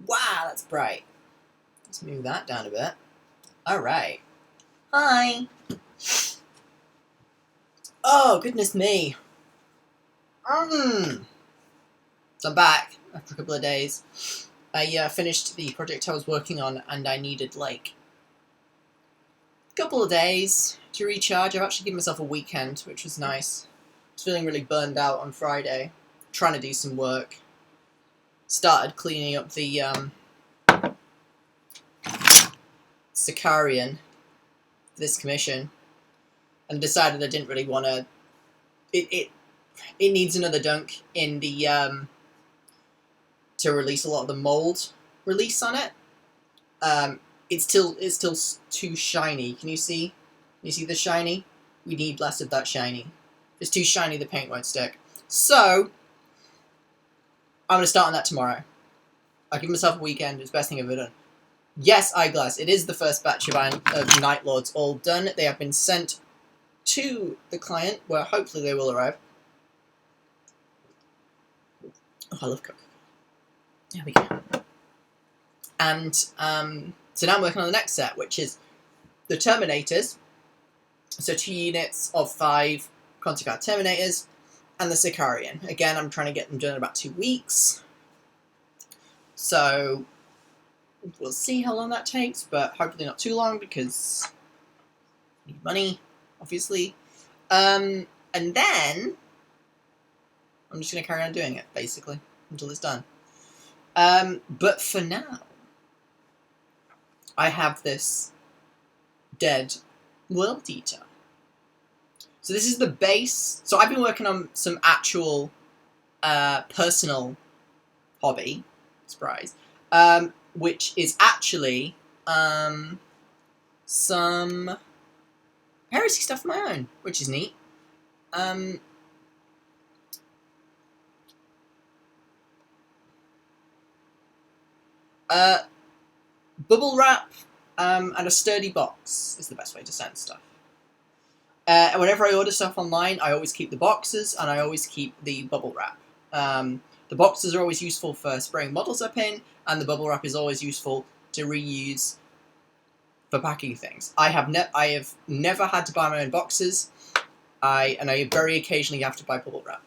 Wow, that's bright. Let's move that down a bit. Alright. Hi. Oh, goodness me. So I'm back after a couple of days. I finished the project I was working on, and I needed, like, a couple of days to recharge. I've actually given myself a weekend, which was nice. I was feeling really burned out on Friday, trying to do some work. Started cleaning up the Sicarian for this commission, and decided I didn't really want to. It needs another dunk in the to release a lot of the mold release on it. It's still too shiny. Can you see? Can you see the shiny? We need less of that shiny. If it's too shiny, the paint won't stick. So I'm gonna start on that tomorrow. I'll give myself a weekend. It's the best thing I've ever done. Yes, Eyeglass. It is the first batch of Night Lords all done. They have been sent to the client, where hopefully they will arrive. Oh, I love Coke. There we go. And so now I'm working on the next set, which is the Terminators. So 2 units of 5 Quantified Terminators, and the Sicarian. Again, I'm trying to get them done in about 2 weeks. So we'll see how long that takes, but hopefully not too long, because I need money, obviously. And then I'm just going to carry on doing it, basically, until it's done. But for now, I have this dead World Eater. So this is the base. So I've been working on some actual personal hobby, surprise, which is actually some heresy stuff of my own, which is neat. Bubble wrap and a sturdy box is the best way to send stuff. And whenever I order stuff online, I always keep the boxes and I always keep the bubble wrap. The boxes are always useful for spraying models up in, and the bubble wrap is always useful to reuse for packing things. I have never had to buy my own boxes. I very occasionally have to buy bubble wrap.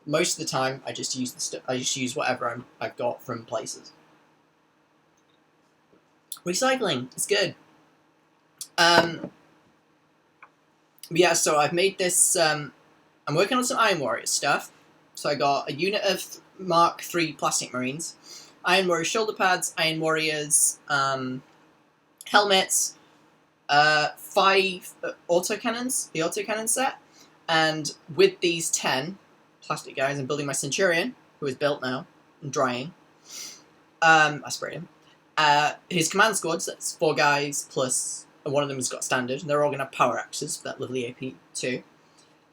Most of the time, I just use whatever I've got from places. Recycling is good. Yeah, so I've made this. I'm working on some Iron Warriors stuff. So I got a unit of Mark III plastic marines, Iron Warriors shoulder pads, Iron Warriors helmets, 5 autocannons, the autocannon set, and with these 10 plastic guys, I'm building my Centurion, who is built now and drying. I sprayed him. His command squad, so that's 4 guys plus one of them has got standard, and they're all going to have power axes for that lovely AP too.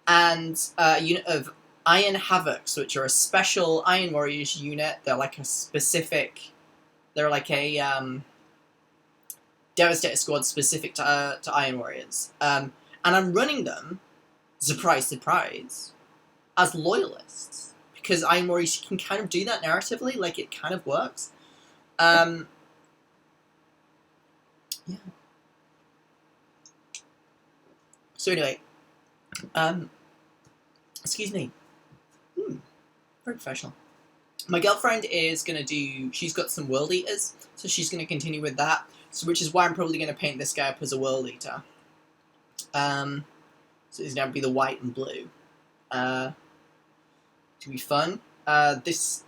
And a unit of Iron Havocs, which are a special Iron Warriors unit. They're like a specific... They're like a Devastator squad specific to Iron Warriors. And I'm running them, surprise, surprise, as loyalists. Because Iron Warriors can kind of do that narratively, like it kind of works. Yeah. So anyway, excuse me. Very professional. My girlfriend is going to do... She's got some World Eaters, so she's going to continue with that. So, which is why I'm probably going to paint this guy up as a World Eater. So he's going to be the white and blue. To be fun. This...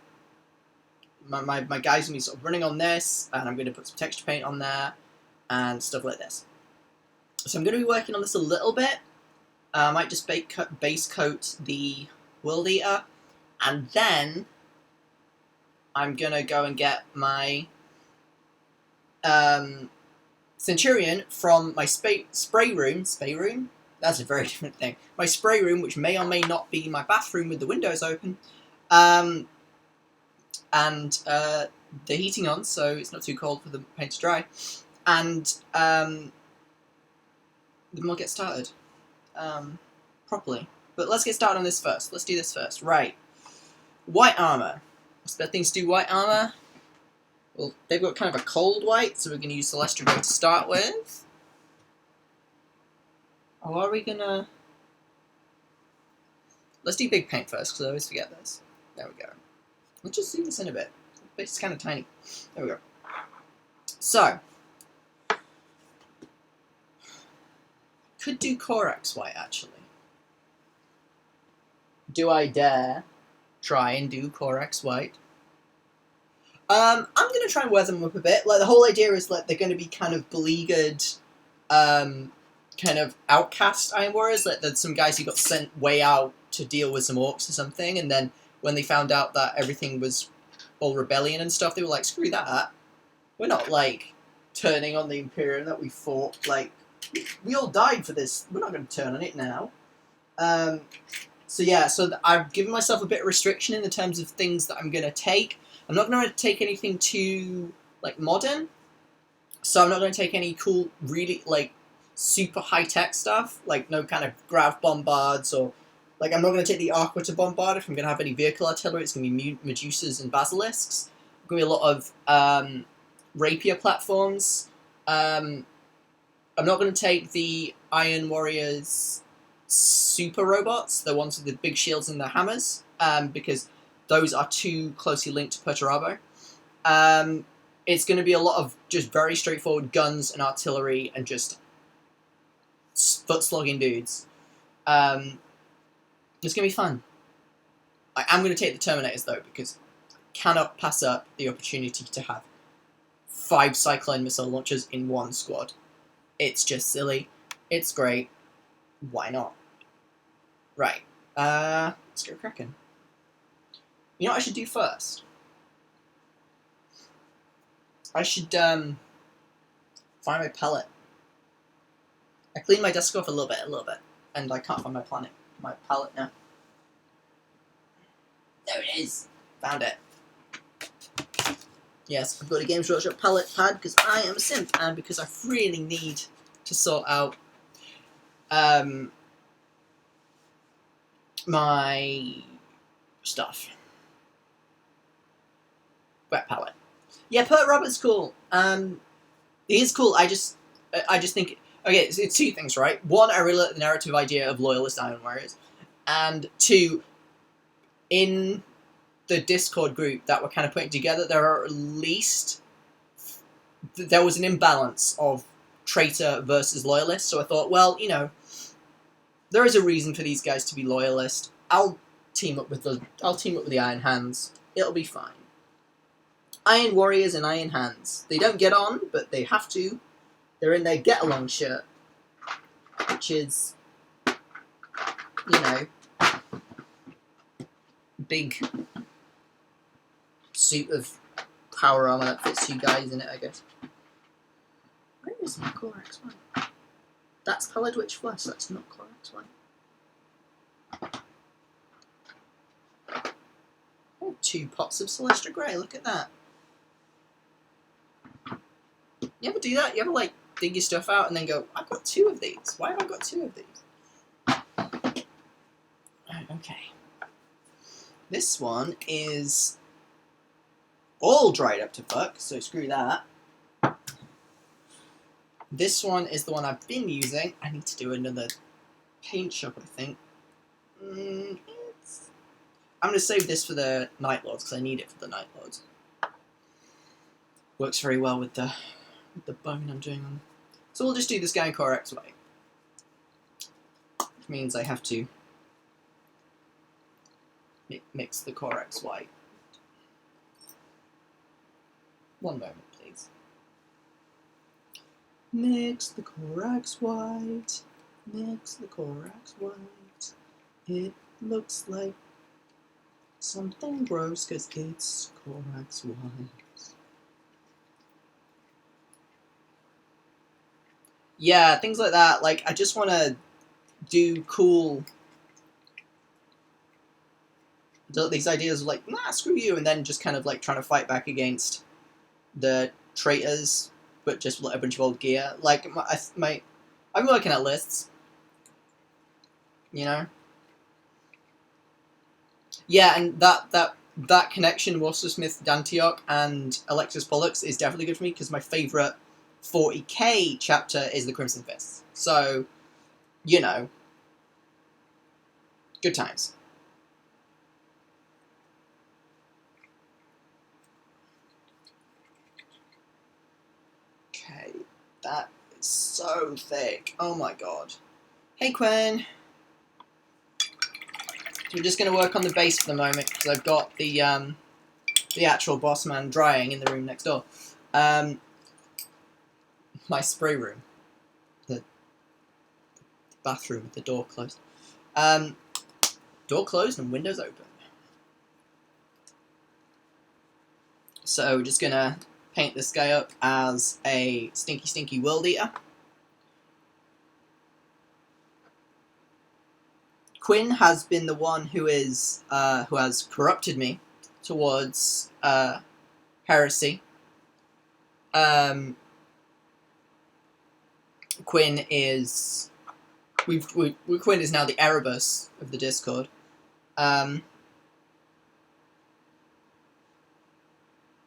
My guy's going to be sort of running on this, and I'm going to put some texture paint on there, and stuff like this. So I'm going to be working on this a little bit. I might just base coat the World Eater, and then I'm going to go and get my Centurion from my spray room. Spray room? That's a very different thing. My spray room, which may or may not be my bathroom with the windows open. And the heating on, so it's not too cold for the paint to dry. And then we'll get started properly. But let's get started on this first. Let's do this first. Right. White armor. What's the best thing to do white armor? Well, they've got kind of a cold white, so we're going to use Celestial Grey to start with. Or are we going to... Let's do big paint first, because I always forget this. There we go. Let's just zoom this in a bit. The base is kind of tiny. There we go. So. Could do Corax white, actually. Do I dare try and do Corax white? I'm going to try and wear them up a bit. Like, the whole idea is like they're going to be kind of beleaguered, kind of outcast Iron Warriors. Like, there's some guys who got sent way out to deal with some orcs or something, and then when they found out that everything was all rebellion and stuff, they were like, screw that. We're not, like, turning on the Imperium that we fought. Like, we all died for this. We're not going to turn on it now. So yeah, so I've given myself a bit of restriction in the terms of things that I'm going to take. I'm not going to take anything too, like, modern. So I'm not going to take any cool, really, like, super high-tech stuff. Like, no kind of grav bombards or... Like, I'm not going to take the Aqua to bombard. If I'm going to have any vehicle artillery, it's going to be Medusas and Basilisks. There's going to be a lot of rapier platforms. I'm not going to take the Iron Warriors super robots, the ones with the big shields and the hammers, because those are too closely linked to Perturabo. It's going to be a lot of just very straightforward guns and artillery and just foot-slogging dudes. It's going to be fun. I am going to take the Terminators, though, because I cannot pass up the opportunity to have 5 Cyclone missile launchers in one squad. It's just silly. It's great. Why not? Right. Let's go cracking. You know what I should do first? I should, find my palette. I cleaned my desk off a little bit, and I can't find my palette now. There it is. Found it. Yes, I've got a Games Workshop palette pad because I am a simp and because I really need to sort out my stuff. Wet palette. Yeah, Pert Robert's cool. He is cool. I just think, okay, it's two things, right? One, I really like the narrative idea of loyalist Iron Warriors, and two, in the Discord group that we're kind of putting together, there was an imbalance of traitor versus loyalist. So I thought, well, you know, there is a reason for these guys to be loyalist. I'll team up with the Iron Hands. It'll be fine. Iron Warriors and Iron Hands. They don't get on, but they have to. They're in their get-along shirt, which is, you know, big suit of power armor that fits two guys in it, I guess. Where is my Corax White? That's Pallid Witch Flesh, that's not Corax White. Oh, 2 pots of Celestra Grey, look at that. You ever do that? You ever, like, dig your stuff out and then go, I've got 2 of these. Why have I got 2 of these? Okay. This one is all dried up to fuck, so screw that. This one is the one I've been using. I need to do another paint shop, I think. I'm going to save this for the Night Lords, because I need it for the Night Lords. Works very well with the bone I'm doing on. So we'll just do this guy in Corax White. Which means I have to mix the Corax White. One moment, please. Mix the Corax White. Mix the Corax White. It looks like something gross because it's Corax White. Yeah, things like that. Like, I just want to do cool... these ideas of like, nah, screw you, and then just kind of like trying to fight back against the traitors, but just like a bunch of old gear. Like, I'm working at lists, you know? Yeah, and that connection, Walter Smith, Dantioch, and Alexis Pollux is definitely good for me, because my favourite 40k chapter is the Crimson Fists. So, you know, good times. Okay, that is so thick. Oh my god. Hey, Quinn. So we're just going to work on the base for the moment, because I've got the actual boss man drying in the room next door. My spray room. The bathroom with the door closed. Door closed and windows open. So we're just going to paint this guy up as a stinky world eater. Quinn has been the one who has corrupted me towards heresy. Quinn is Quinn is now the Erebus of the Discord.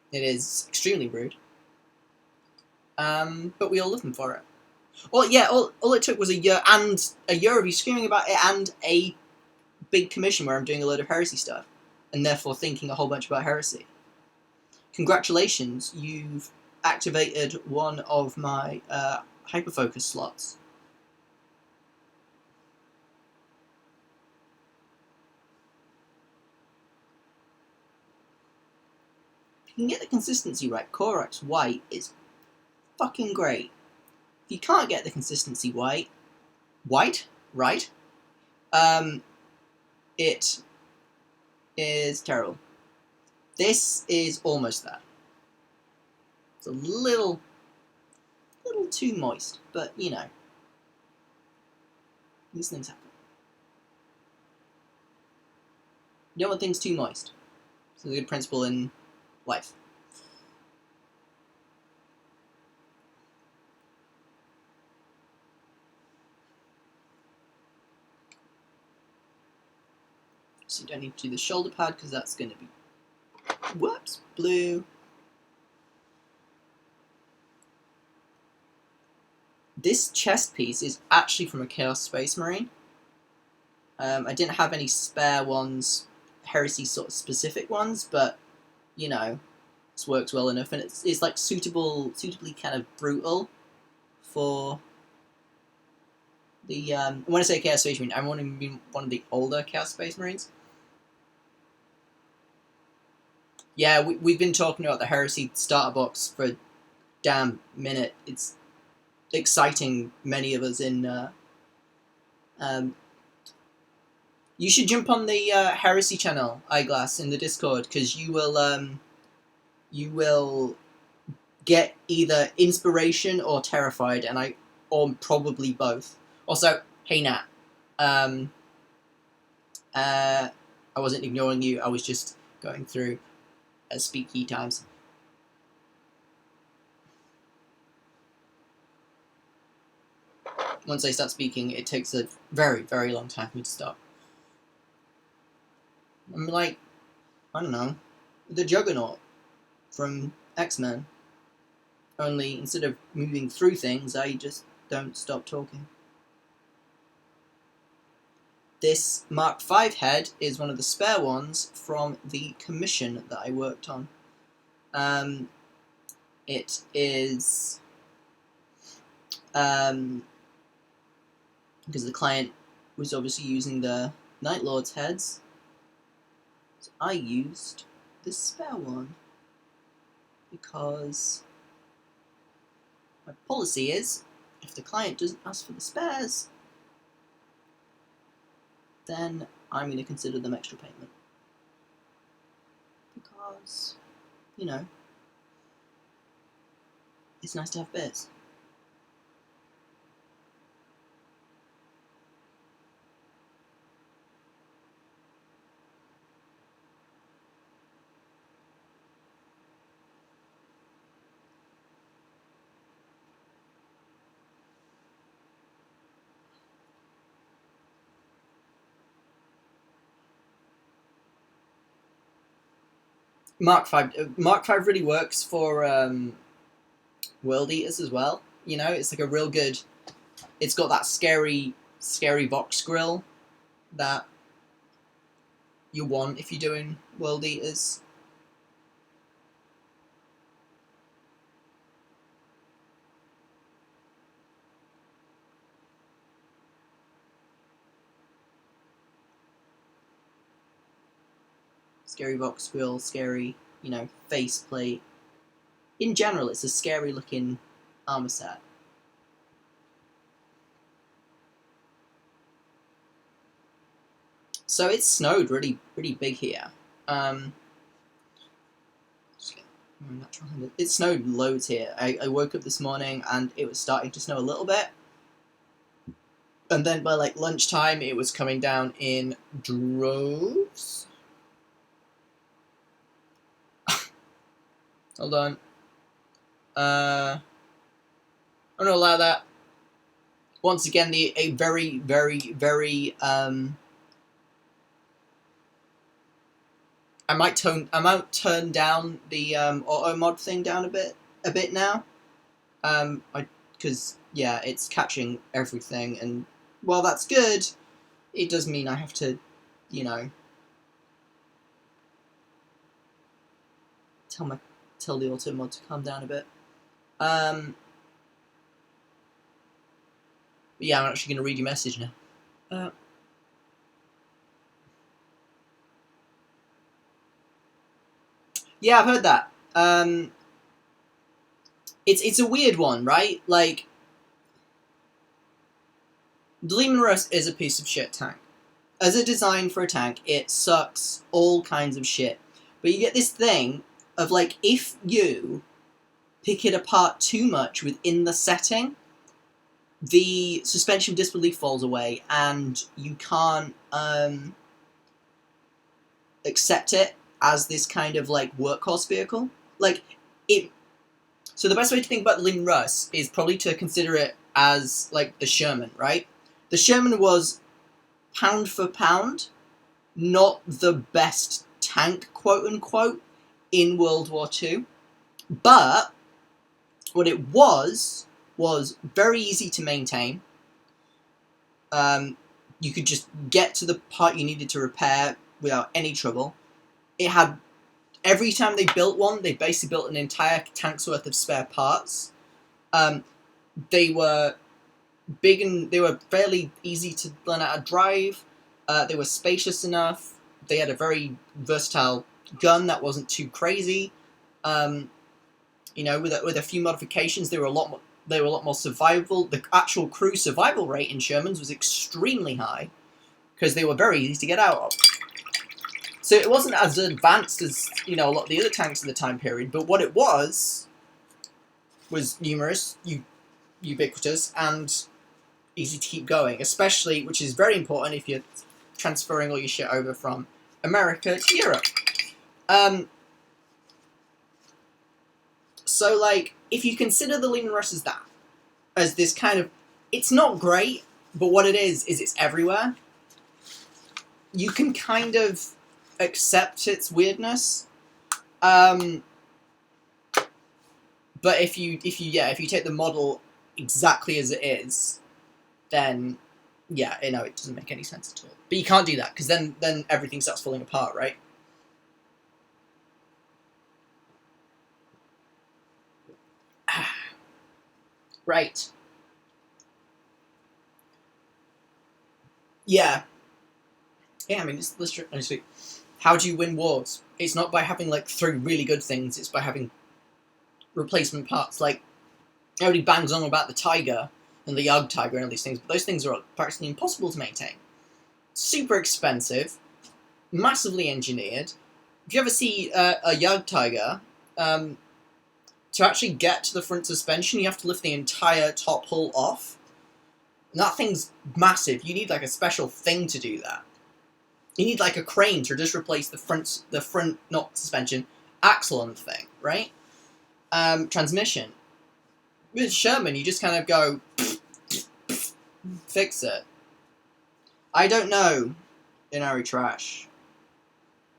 It is extremely rude. But we all love him for it. Well, yeah, all it took was a year of you screaming about it and a big commission where I'm doing a load of heresy stuff, and therefore thinking a whole bunch about heresy. Congratulations, you've activated one of my hyperfocus slots. If you can get the consistency right, Corax White is fucking great. If you can't get the consistency right, it is terrible. This is almost that. It's a little too moist, but you know, these things happen. You don't want things too moist. It's a good principle in life. So you don't need to do the shoulder pad because that's going to be, whoops, blue. This chest piece is actually from a Chaos Space Marine. I didn't have any spare ones, Heresy sort of specific ones, but, you know, this works well enough, and it's like suitably kind of brutal for the, when I say Chaos Space Marine, I want to be one of the older Chaos Space Marines. Yeah, we've been talking about the Heresy starter box for a damn minute. It's exciting many of us in, you should jump on the Heresy channel, Eyeglass, in the Discord, because you will get either inspiration or terrified, or probably both. Also, hey Nat, I wasn't ignoring you. I was just going through speak key times. Once I start speaking, it takes a very, very long time for me to stop. I'm like, I don't know, the Juggernaut from X-Men. Only instead of moving through things, I just don't stop talking. This Mark V head is one of the spare ones from the commission that I worked on. It is because the client was obviously using the Night Lord's heads, so I used this spare one because my policy is, if the client doesn't ask for the spares, then I'm going to consider them extra payment. Because, you know, it's nice to have spares. Mark V really works for World Eaters as well. You know, it's like a real good. It's got that scary box grill that you want if you're doing World Eaters. Scary box grill, scary, you know, faceplate. In general, it's a scary looking armor set. So it snowed really big here. It snowed loads here. I woke up this morning and it was starting to snow a little bit. And then by like lunchtime, it was coming down in droves. Hold on. I'm gonna allow that. Once again, a very I might turn down the auto mod thing down a bit now. Because yeah, it's catching everything, and while that's good, it does mean I have to, you know, tell the auto mod to calm down a bit. But yeah, I'm actually going to read your message now. Yeah, I've heard that. It's a weird one, right? Like, the Leman Russ is a piece of shit tank. As a design for a tank, it sucks all kinds of shit. But you get this thing of, like, if you pick it apart too much within the setting, the suspension of disbelief falls away, and you can't accept it as this kind of, like, workhorse vehicle. Like, it... So the best way to think about the Leman Russ is probably to consider it as, like, the Sherman, right? The Sherman was, pound for pound, not the best tank, quote-unquote, in World War II. But what it was very easy to maintain. You could just get to the part you needed to repair without any trouble. It had, every time they built one, they basically built an entire tank's worth of spare parts. They were big and they were fairly easy to learn how to drive. They were spacious enough. They had a very versatile gun that wasn't too crazy. You know, with a few modifications, they were a lot more survivable. The actual crew survival rate in Shermans was extremely high because they were very easy to get out of. So it wasn't as advanced as, you know, a lot of the other tanks in the time period, but what it was numerous, ubiquitous, and easy to keep going, especially, which is very important if you're transferring all your shit over from America to Europe. So, like, if you consider the Lehman Russ as this kind of, it's not great, but what it is it's everywhere. You can kind of accept its weirdness. But if you take the model exactly as it is, then yeah, you know, it doesn't make any sense at all. But you can't do that because then everything starts falling apart, right? Right. Yeah. Yeah, I mean, honestly, how do you win wars? It's not by having, like, 3 really good things, it's by having replacement parts. Like, everybody bangs on about the Tiger and the Yag Tiger and all these things, but those things are practically impossible to maintain. Super expensive, massively engineered. If you ever see a Yag Tiger, to actually get to the front suspension, you have to lift the entire top hull off. And that thing's massive. You need, like, a special thing to do that. You need, like, a crane to just replace the front, not suspension, axle on the thing, right? Transmission. With Sherman, you just kind of go, fix it. I don't know, Inari Trash.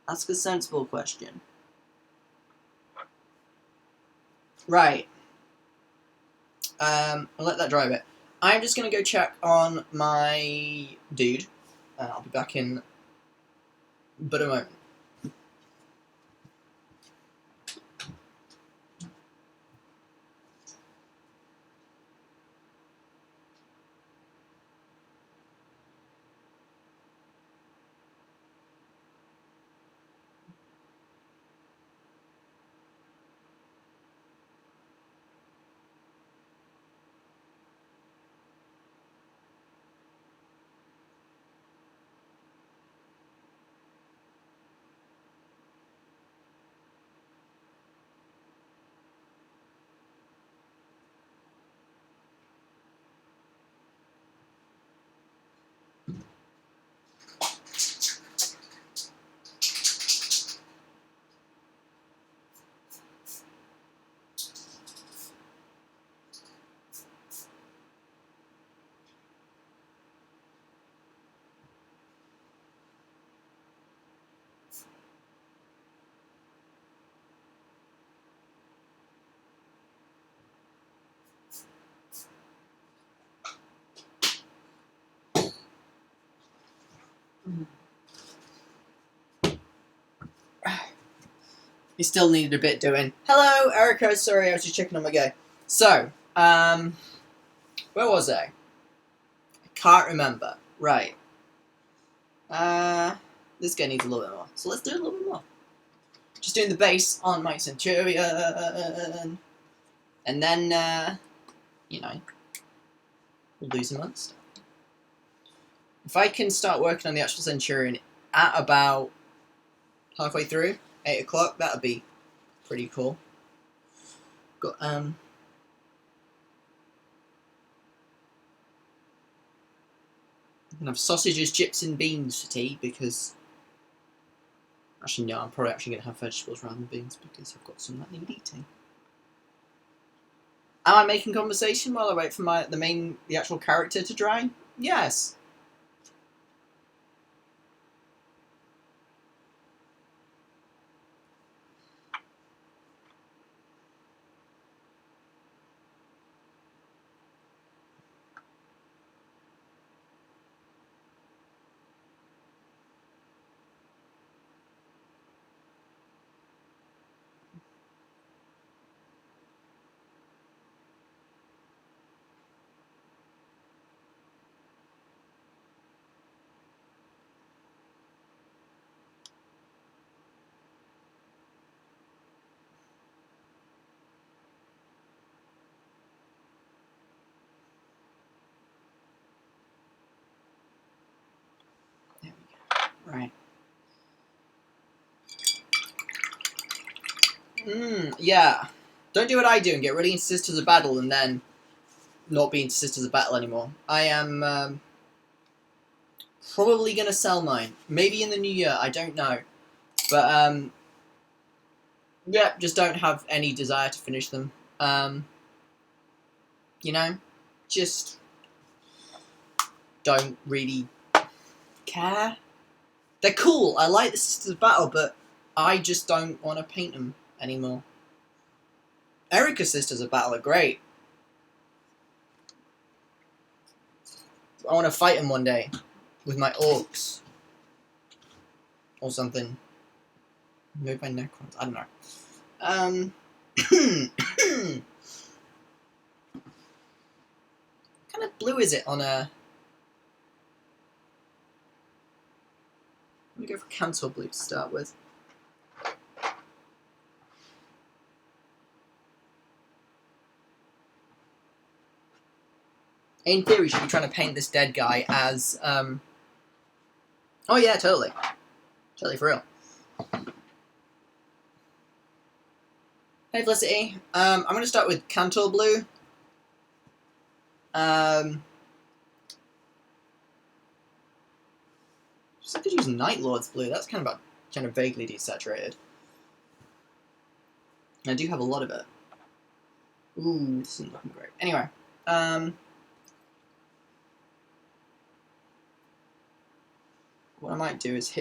Ask a sensible question. Right. I'll let that dry a bit. I'm just going to go check on my dude. I'll be back in but a moment. He still needed a bit doing. Hello, Erica. Sorry, I was just checking on my guy. So, where was I? I can't remember. Right. This guy needs a little bit more. So let's do a little bit more. Just doing the base on my Centurion. And then, you know, we'll do some other stuff. If I can start working on the actual Centurion at about halfway through, 8 o'clock, that would be pretty cool. Got, I'm gonna have sausages, chips, and beans for tea because. Actually, no, I'm probably actually gonna have vegetables rather than beans because I've got some that need eating. Am I making conversation while I wait for the actual character to dry? Yes. Right. Yeah. Don't do what I do and get really into Sisters of Battle and then not be into Sisters of Battle anymore. I am probably going to sell mine. Maybe in the new year, I don't know. But, yeah, just don't have any desire to finish them. You know, just don't really care. They're cool. I like the Sisters of Battle, but I just don't want to paint them anymore. Erica's Sisters of Battle are great. I want to fight them one day with my orcs or something. Maybe my Necrons. I don't know. What kind of blue is it on a... Let me go for Cantor blue to start with. In theory, you should be trying to paint this dead guy as, Oh yeah, totally. Totally, for real. Hey, Felicity. I'm going to start with Cantor blue. I could use Night Lord's blue. That's kind of vaguely desaturated. And I do have a lot of it. Ooh, this isn't looking great. Anyway, what I might do is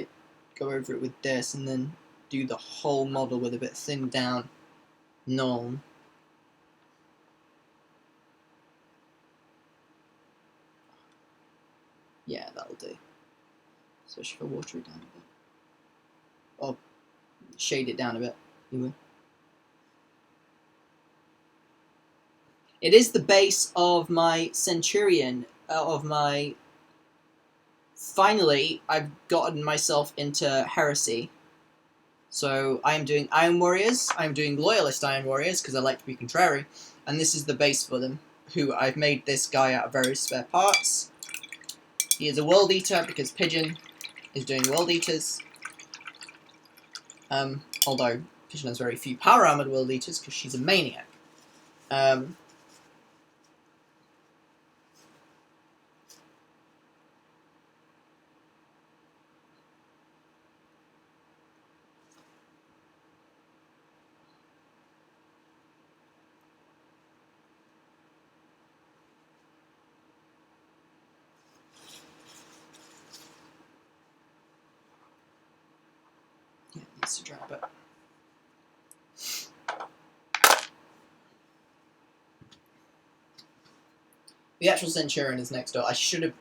go over it with this, and then do the whole model with a bit thinned down Null. Yeah, that'll do. Especially if I water it down a bit. Or shade it down a bit, you will. It is the base of my Centurion, Finally, I've gotten myself into Heresy. So I am doing Iron Warriors, I'm doing Loyalist Iron Warriors, because I like to be contrary, and this is the base for them, who I've made this guy out of various spare parts. He is a World Eater, because Pigeon is doing World Eaters. Although Pigeon has very few Power Armored World Eaters, because she's a Maniac. Yeah, it needs to dry a bit. The actual Centurion is next door. I should have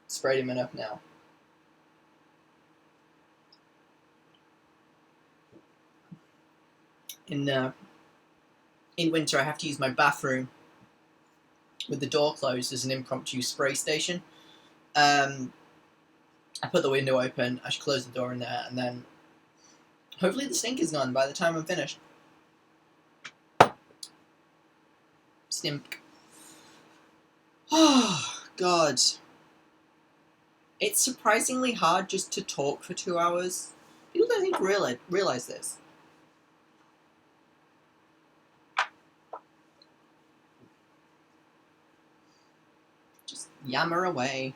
sprayed him enough now. In winter, I have to use my bathroom with the door closed as an impromptu spray station. I put the window open, I should close the door in there, and then hopefully the stink is gone by the time I'm finished. Stink. Oh, God. It's surprisingly hard just to talk for 2 hours. People don't think realize this. Just yammer away.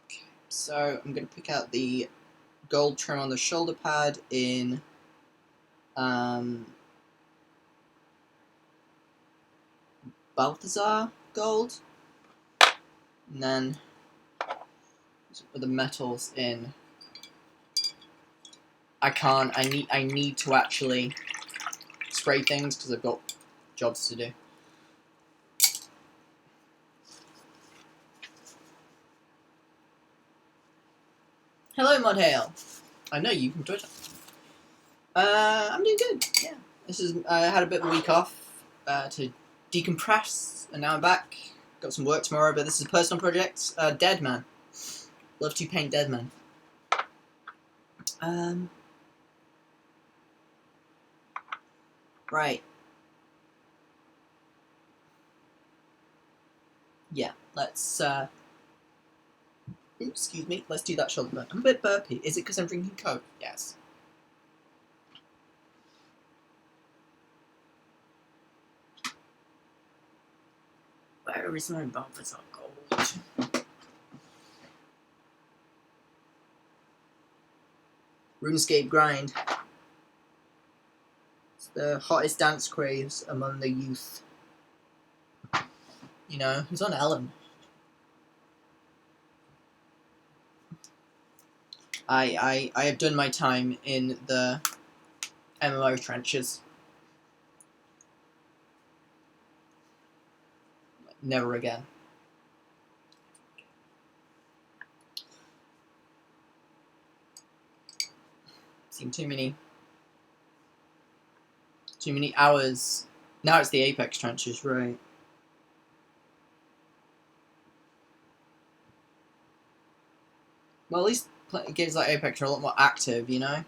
Okay, so I'm going to pick out the gold trim on the shoulder pad in Balthazar gold, and then put the metals in. I need to actually spray things because I've got jobs to do. Hello, Modhale. I know you from Twitter. I'm doing good. Yeah, I had a bit of a week off to decompress, and now I'm back. Got some work tomorrow, but this is a personal project. Dead Man. Love to paint Dead Man. Right. Yeah, let's, excuse me, let's do that shoulder burn. I'm a bit burpy. Is it because I'm drinking Coke? Yes. Where is my Balthazar gold? RuneScape grind. It's the hottest dance craze among the youth. You know, who's on Ellen? I have done my time in the MMO trenches. Never again. Seen too many hours. Now it's the Apex trenches, right? Well, at least games like Apex are a lot more active, you know?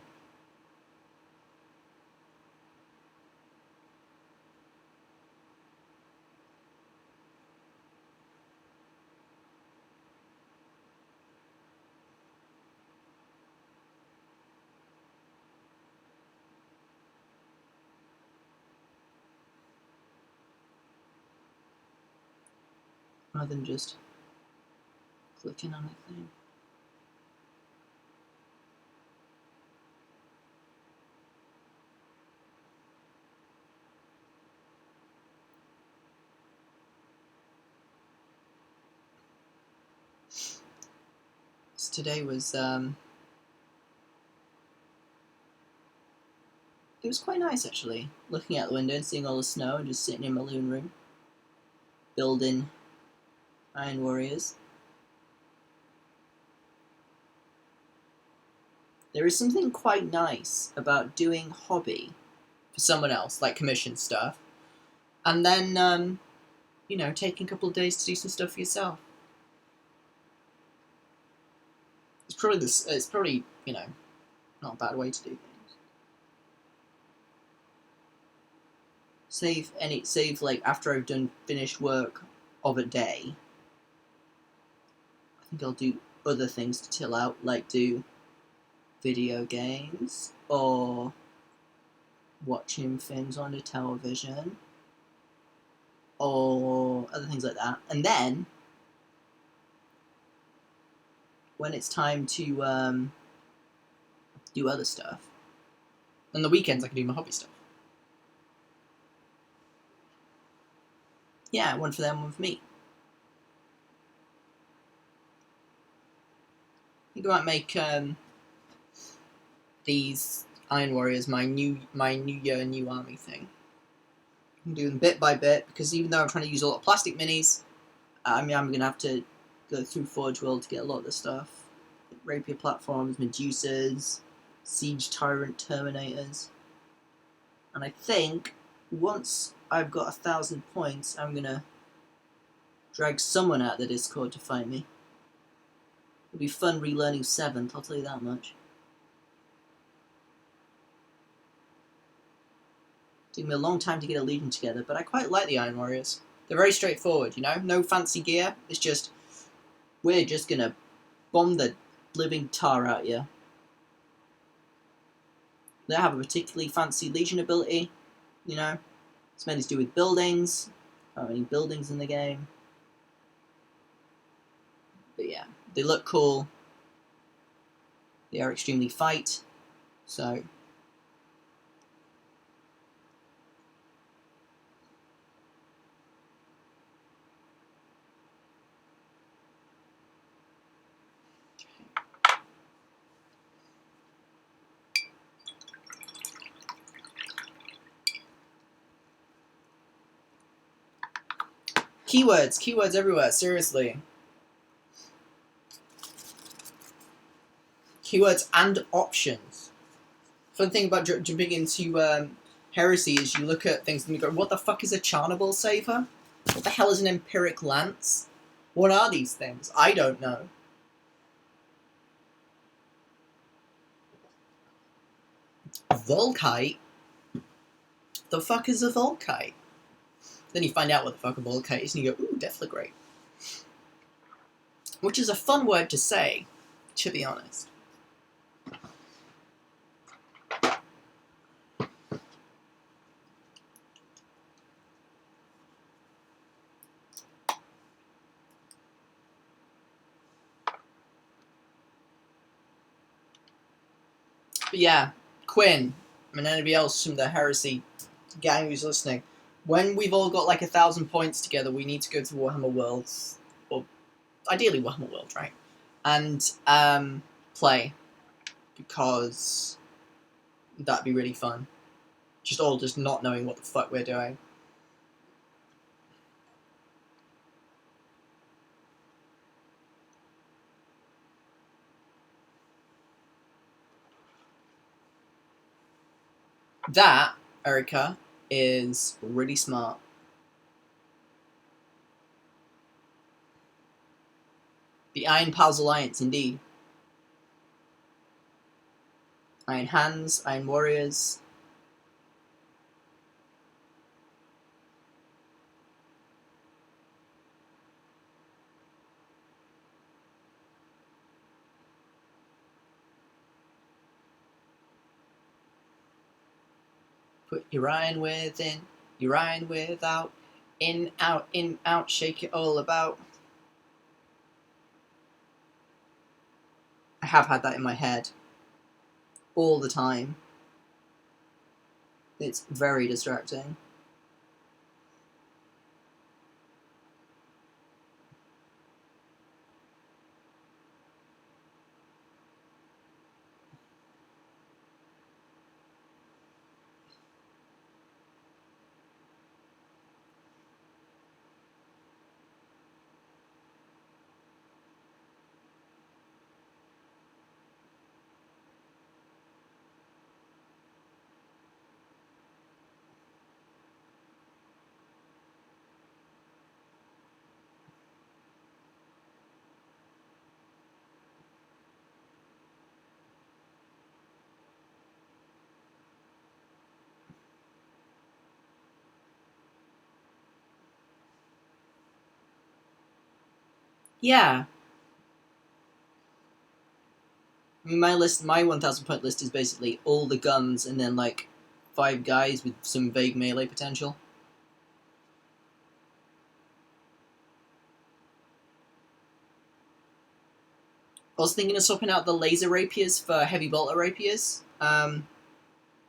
Rather than just clicking on a thing. So today was, it was quite nice, actually. Looking out the window and seeing all the snow and just sitting in my living room. Building Iron Warriors. There is something quite nice about doing hobby for someone else, like commission stuff, and then, you know, taking a couple of days to do some stuff for yourself. It's probably, you know, not a bad way to do things. Save like after I've done finished work of a day. I think I'll do other things to chill out, like do video games or watching things on the television or other things like that. And then when it's time to do other stuff, on the weekends I can do my hobby stuff. Yeah, one for them, one for me. I think I might make these Iron Warriors my new year, new army thing. I'm doing them bit by bit because even though I'm trying to use a lot of plastic minis, I mean I'm gonna have to go through Forge World to get a lot of this stuff. Rapier platforms, Medusas, Siege Tyrant Terminators. And I think once I've got 1,000 points, I'm gonna drag someone out of the Discord to fight me. It'll be fun relearning 7th, I'll tell you that much. It took me a long time to get a legion together, but I quite like the Iron Warriors. They're very straightforward, you know? No fancy gear. It's just, we're just gonna bomb the living tar out you. They have a particularly fancy legion ability, you know? It's mainly to do with buildings. There aren't any buildings in the game. But yeah, they look cool. They are extremely fight, so keywords everywhere, seriously. Keywords and options. Fun thing about jumping into Heresy is you look at things and you go, what the fuck is a charnable saver? What the hell is an empiric lance? What are these things? I don't know. A Volkite? The fuck is a Volkite? Then you find out what the fuck a Volkite is and you go, ooh, Deflagrate. which is a fun word to say, to be honest. But yeah, Quinn, and anybody else from the Heresy gang who's listening, when we've all got like 1,000 points together, we need to go to Warhammer Worlds, or ideally Warhammer World, right? And play, because that'd be really fun. Just not knowing what the fuck we're doing. That, Erica, is really smart. The Iron Pals Alliance, indeed. Iron Hands, Iron Warriors. Put your iron within, your iron without. In, out, shake it all about. I have had that in my head all the time. It's very distracting. Yeah. I mean, my 1,000 point list is basically all the guns and then like 5 guys with some vague melee potential. I was thinking of swapping out the laser rapiers for heavy bolter rapiers,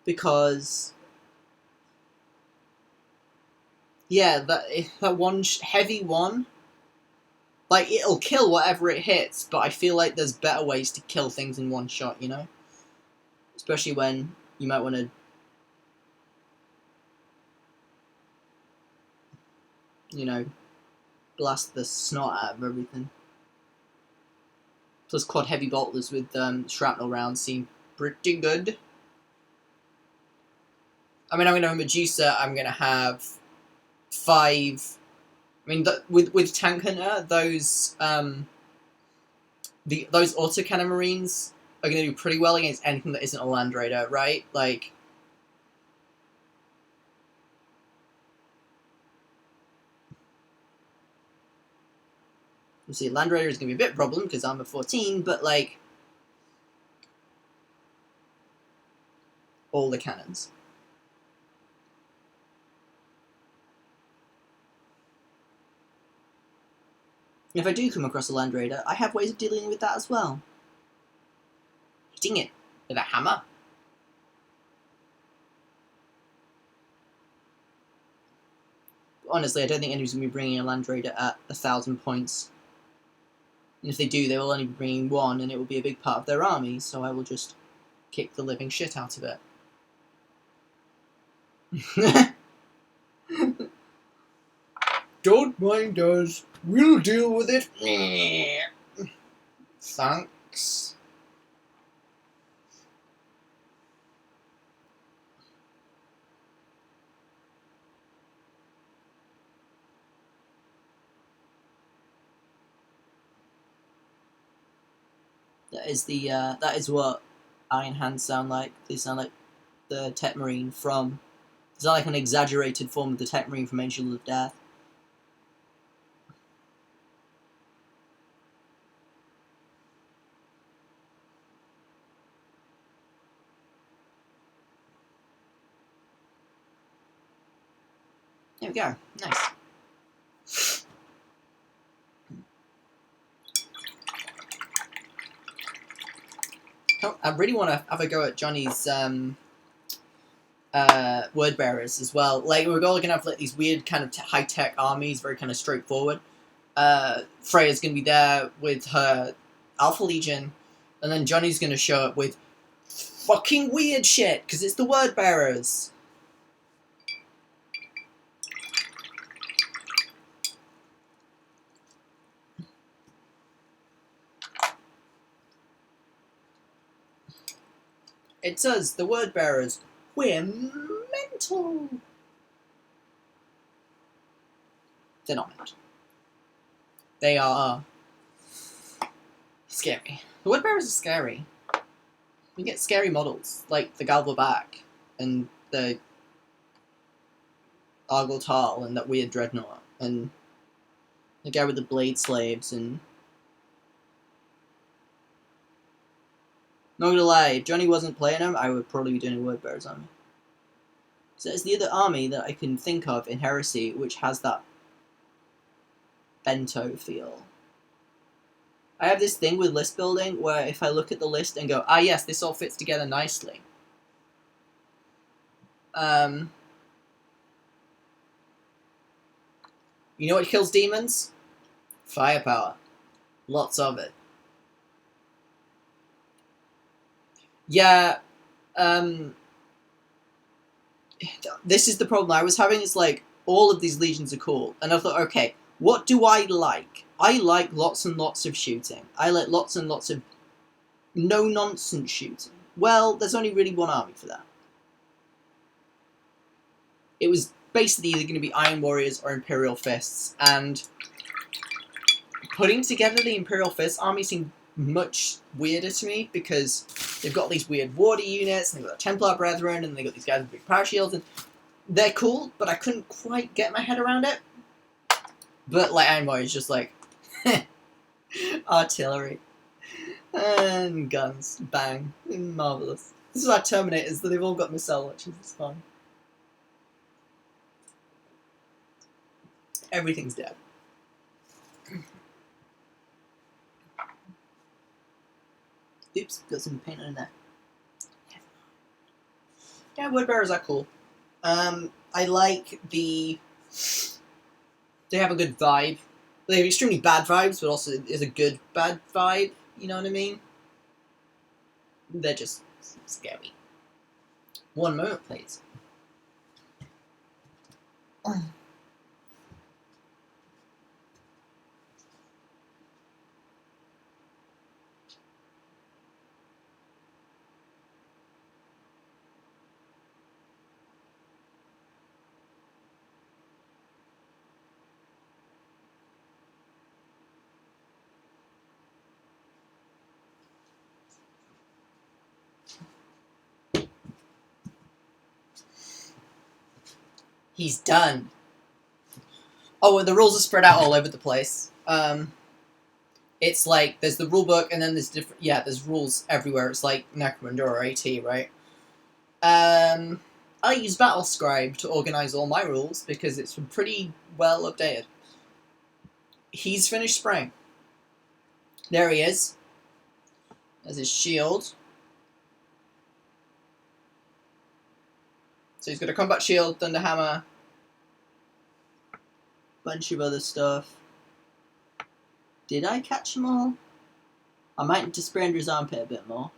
because yeah, that one heavy one, like it'll kill whatever it hits, but I feel like there's better ways to kill things in one shot, you know, especially when you might want to, you know, blast the snot out of everything. Plus quad heavy bolters with shrapnel rounds seem pretty good. I mean, I'm going to have a Medusa, I'm going to have 5... I mean, with Tank Hunter, those autocannon marines are going to do pretty well against anything that isn't a Land Raider, right? Like... You see, Land Raider is going to be a bit of a problem, because I'm a 14, but, like... all the cannons. If I do come across a Land Raider, I have ways of dealing with that as well. Hitting it with a hammer. But honestly, I don't think anybody's going to be bringing a Land Raider at 1,000 points. And if they do, they will only be bringing 1, and it will be a big part of their army, so I will just kick the living shit out of it. Don't mind us. We'll deal with it. Thanks. That is what Iron Hands sound like. They sound like the Tech Marine from... It's not like an exaggerated form of the Tech Marine from Angel of Death. There we go. Nice. I really want to have a go at Johnny's word bearers as well. Like, we're all gonna have like these weird kind of high tech armies, very kind of straightforward. Freya's gonna be there with her Alpha Legion, and then Johnny's gonna show up with fucking weird shit because it's the word bearers. It's us, the word bearers. We're mental. They're not mental. They are scary. The word bearers are scary. You get scary models, like the Galva back and the Argyle Tal and that weird dreadnought and the guy with the blade slaves and... Not gonna lie, if Johnny wasn't playing him, I would probably be doing a word bearers army. So it's the other army that I can think of in Heresy which has that bento feel. I have this thing with list building where if I look at the list and go, ah yes, this all fits together nicely. You know what kills demons? Firepower. Lots of it. Yeah, this is the problem I was having. It's like, all of these legions are cool. And I thought, okay, what do I like? I like lots and lots of shooting. I like lots and lots of no-nonsense shooting. Well, there's only really one army for that. It was basically either going to be Iron Warriors or Imperial Fists, and putting together the Imperial Fist army seemed much weirder to me, because they've got these weird warder units, and they've got the Templar Brethren, and they've got these guys with big power shields, and they're cool, but I couldn't quite get my head around it. But, like, Iron Warriors, just like, artillery, and guns, bang, marvellous. This is our Terminators, they've all got missile launchers, it's fine. Everything's dead. Oops, got some paint on there. Yeah, word bearers are cool. I like the... They have a good vibe. They have extremely bad vibes, but also is a good bad vibe. You know what I mean? They're just scary. One moment, please. He's done. Oh, and the rules are spread out all over the place. It's like, there's the rule book, and then there's different... Yeah, there's rules everywhere. It's like Necromunda or AT, right? I use Battlescribe to organize all my rules, because it's pretty well updated. He's finished spraying. There he is. There's his shield. So he's got a combat shield, Thunderhammer, bunch of other stuff. Did I catch them all? I might need to spray under his armpit a bit more.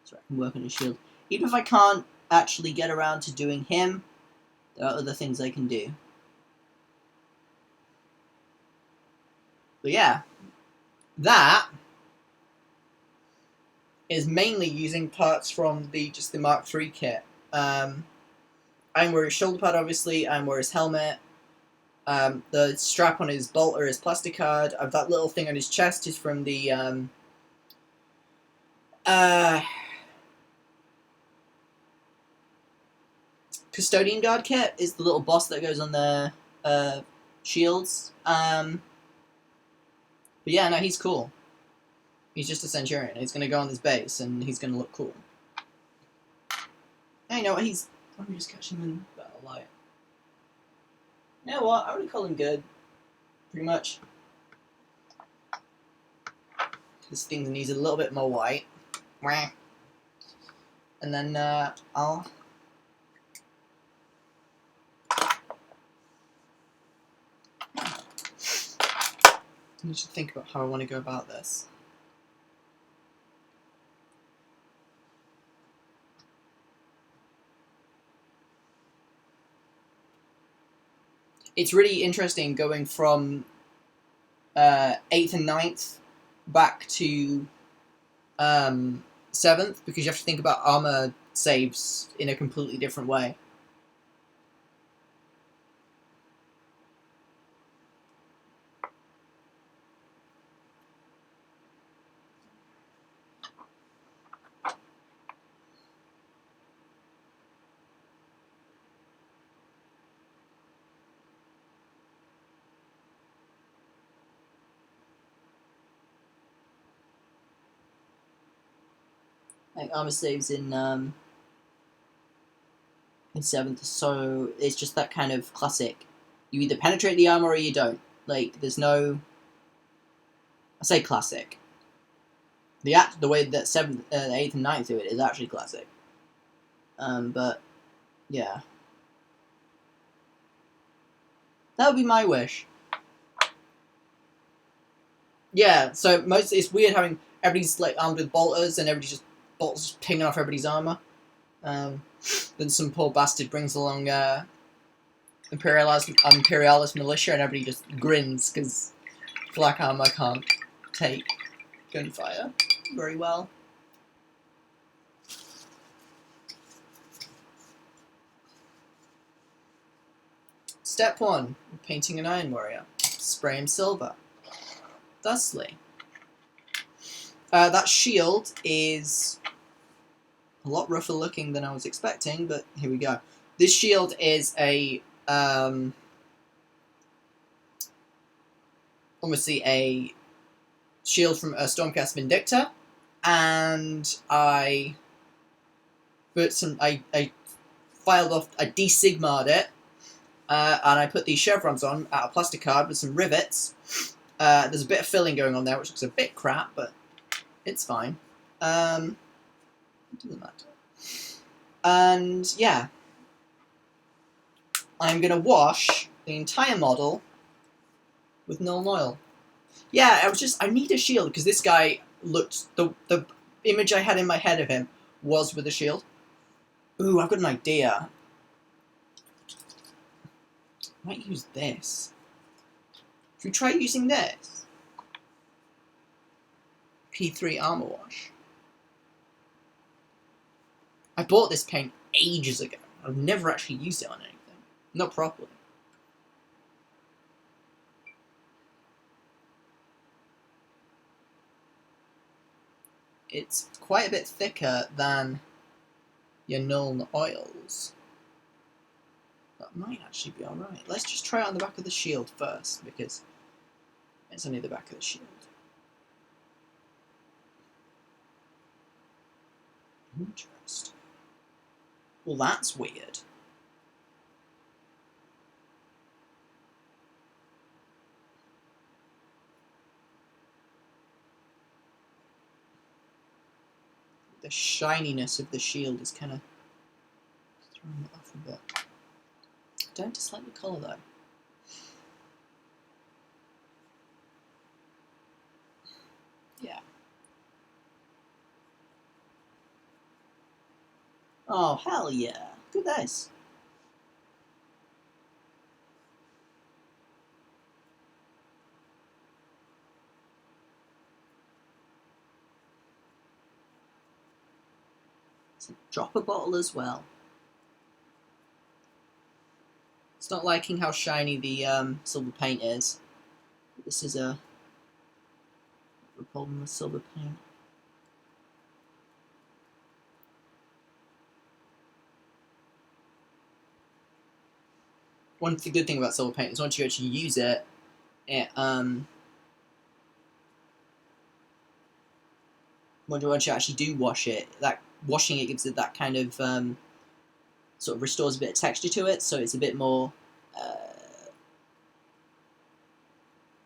So I can work on his shield. Even if I can't actually get around to doing him, there are other things I can do. But yeah, that is mainly using parts from the Mark III kit. Iron Warrior's shoulder pad, obviously. Iron Warrior's helmet. The strap on his bolter is plasticard. That little thing on his chest is from the Custodian Guard kit. Is the little boss that goes on the shields. But yeah, no, he's cool. He's just a Centurion. He's going to go on this base, and he's going to look cool. And you know what? He's Let me just catch him in better light. You know what? I already call him good. Pretty much. This thing needs a little bit more white. And then I'll... I need to think about how I want to go about this. It's really interesting going from 8th and 9th back to 7th, because you have to think about armor saves in a completely different way. Like armor saves in 7th, so it's just that kind of classic. You either penetrate the armor or you don't. Like, there's no... I say classic. The way that 7th, 8th and 9th do it is actually classic. But, yeah. That would be my wish. Yeah, so it's weird having everybody's like armed with bolters and everybody's just bolts just pinging off everybody's armor. Then some poor bastard brings along imperialist militia and everybody just grins because black armor can't take gunfire very well. Step 1. Painting an Iron Warrior. Spray him silver. Thusly. That shield is a lot rougher looking than I was expecting, but here we go. This shield is a obviously a shield from a Stormcast Vindicta, and I filed off, I de-sigmar'd it, and I put these chevrons on out of plastic card with some rivets. There's a bit of filling going on there, which looks a bit crap, but it's fine. It doesn't matter. And yeah, I'm gonna wash the entire model with Nuln Oil. Yeah, I need a shield because this guy looked, the image I had in my head of him was with a shield. Ooh, I've got an idea. I might use this. Should we try using this? P3 Armor Wash. I bought this paint ages ago. I've never actually used it on anything. Not properly. It's quite a bit thicker than your Nuln Oils. That might actually be alright. Let's just try it on the back of the shield first, because it's only the back of the shield. Interesting. Well, that's weird. The shininess of the shield is kind of throwing it off a bit. Don't dislike the colour though. Yeah. Oh, hell yeah. Look at this. It's a dropper bottle as well. It's not liking how shiny the silver paint is. This is a problem with silver paint. One good thing about silver paint is once you actually use it, once you actually do wash it, that washing it gives it that kind of sort of restores a bit of texture to it, so it's a bit more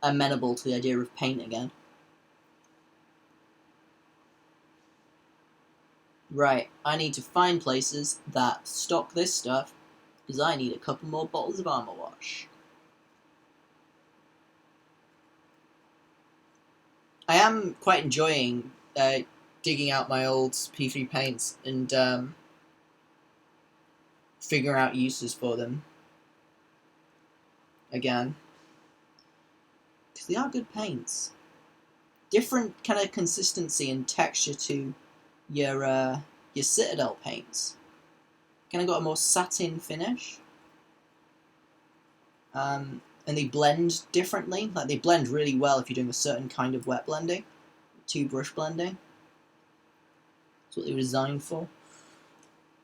amenable to the idea of paint again. Right, I need to find places that stock this stuff, because I need a couple more bottles of armor wash. I am quite enjoying digging out my old P3 paints and figuring out uses for them again. Because they are good paints. Different kind of consistency and texture to your Citadel paints. Kind of got a more satin finish. And they blend differently. Like, they blend really well if you're doing a certain kind of wet blending. 2-brush blending. That's what they were designed for.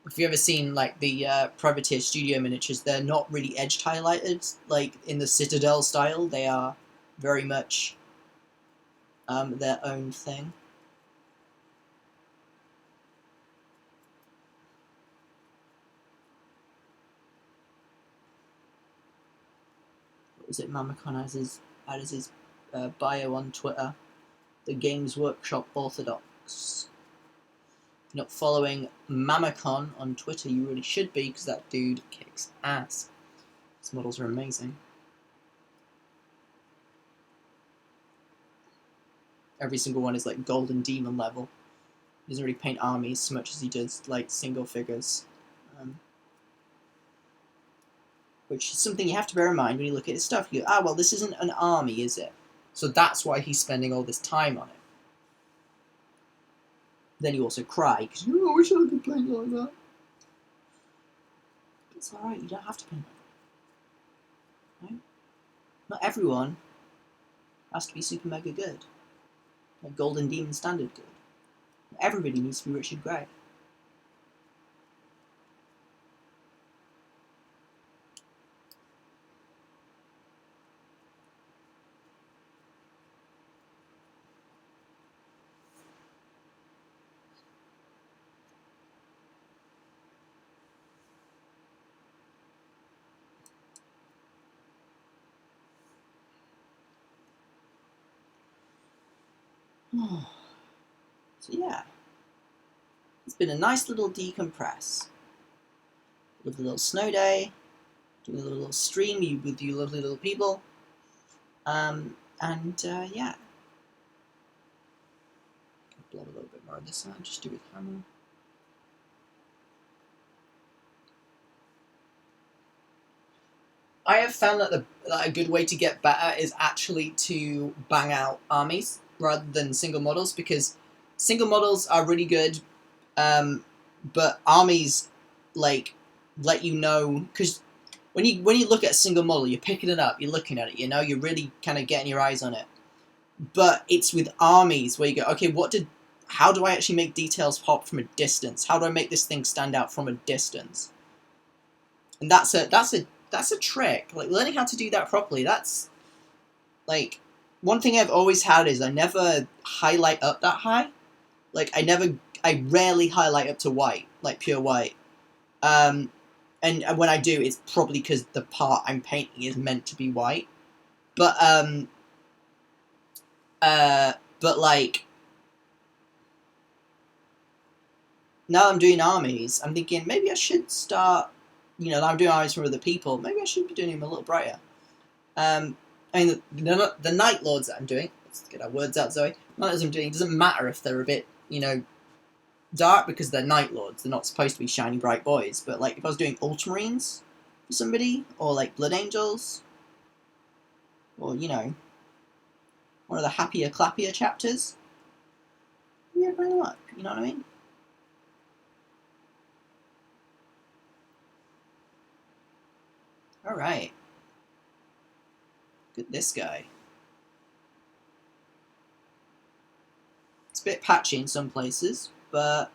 If you've ever seen, like, the Privateer Studio miniatures, they're not really edged highlighted, like, in the Citadel style. They are very much their own thing. What was it Mamacon had his bio on Twitter? The Games Workshop Orthodox. If you're not following Mamacon on Twitter, you really should be, because that dude kicks ass. His models are amazing. Every single one is like Golden Demon level. He doesn't really paint armies so much as he does like single figures. Which is something you have to bear in mind when you look at his stuff. You go, well, this isn't an army, is it? So that's why he's spending all this time on it. Then you also cry, because I wish I could paint like that. It's alright, you don't have to paint like that. Right? Not everyone has to be super mega good. Like Golden Demon standard good. Not everybody needs to be Richard Gray. So yeah, it's been a nice little decompress. Lovely little snow day, doing a little stream with you lovely little people, yeah. Blow a little bit more on this side, just do it with hammer. I have found that a good way to get better is actually to bang out armies rather than single models, because single models are really good, but armies like let you know, because when you look at a single model, you're picking it up, you're looking at it, you know, you're really kind of getting your eyes on it. But it's with armies where you go, okay, how do I actually make details pop from a distance? How do I make this thing stand out from a distance? And that's a trick. Like, learning how to do that properly, that's, like, one thing I've always had is I never highlight up that high. Like, I rarely highlight up to white, like pure white. And when I do, it's probably because the part I'm painting is meant to be white. But like, now I'm doing armies, I'm thinking maybe I should start, you know, I'm doing armies from other people, maybe I should be doing them a little brighter. I mean, the Night Lords that I'm doing, let's get our words out, Zoe. Night Lords I'm doing, it doesn't matter if they're a bit, you know, dark, because they're Night Lords, they're not supposed to be shiny bright boys. But like, if I was doing Ultramarines for somebody, or like Blood Angels, or, you know, one of the happier, clappier chapters, yeah, bring them up, you know what I mean? Alright. Look at this guy. It's a bit patchy in some places, but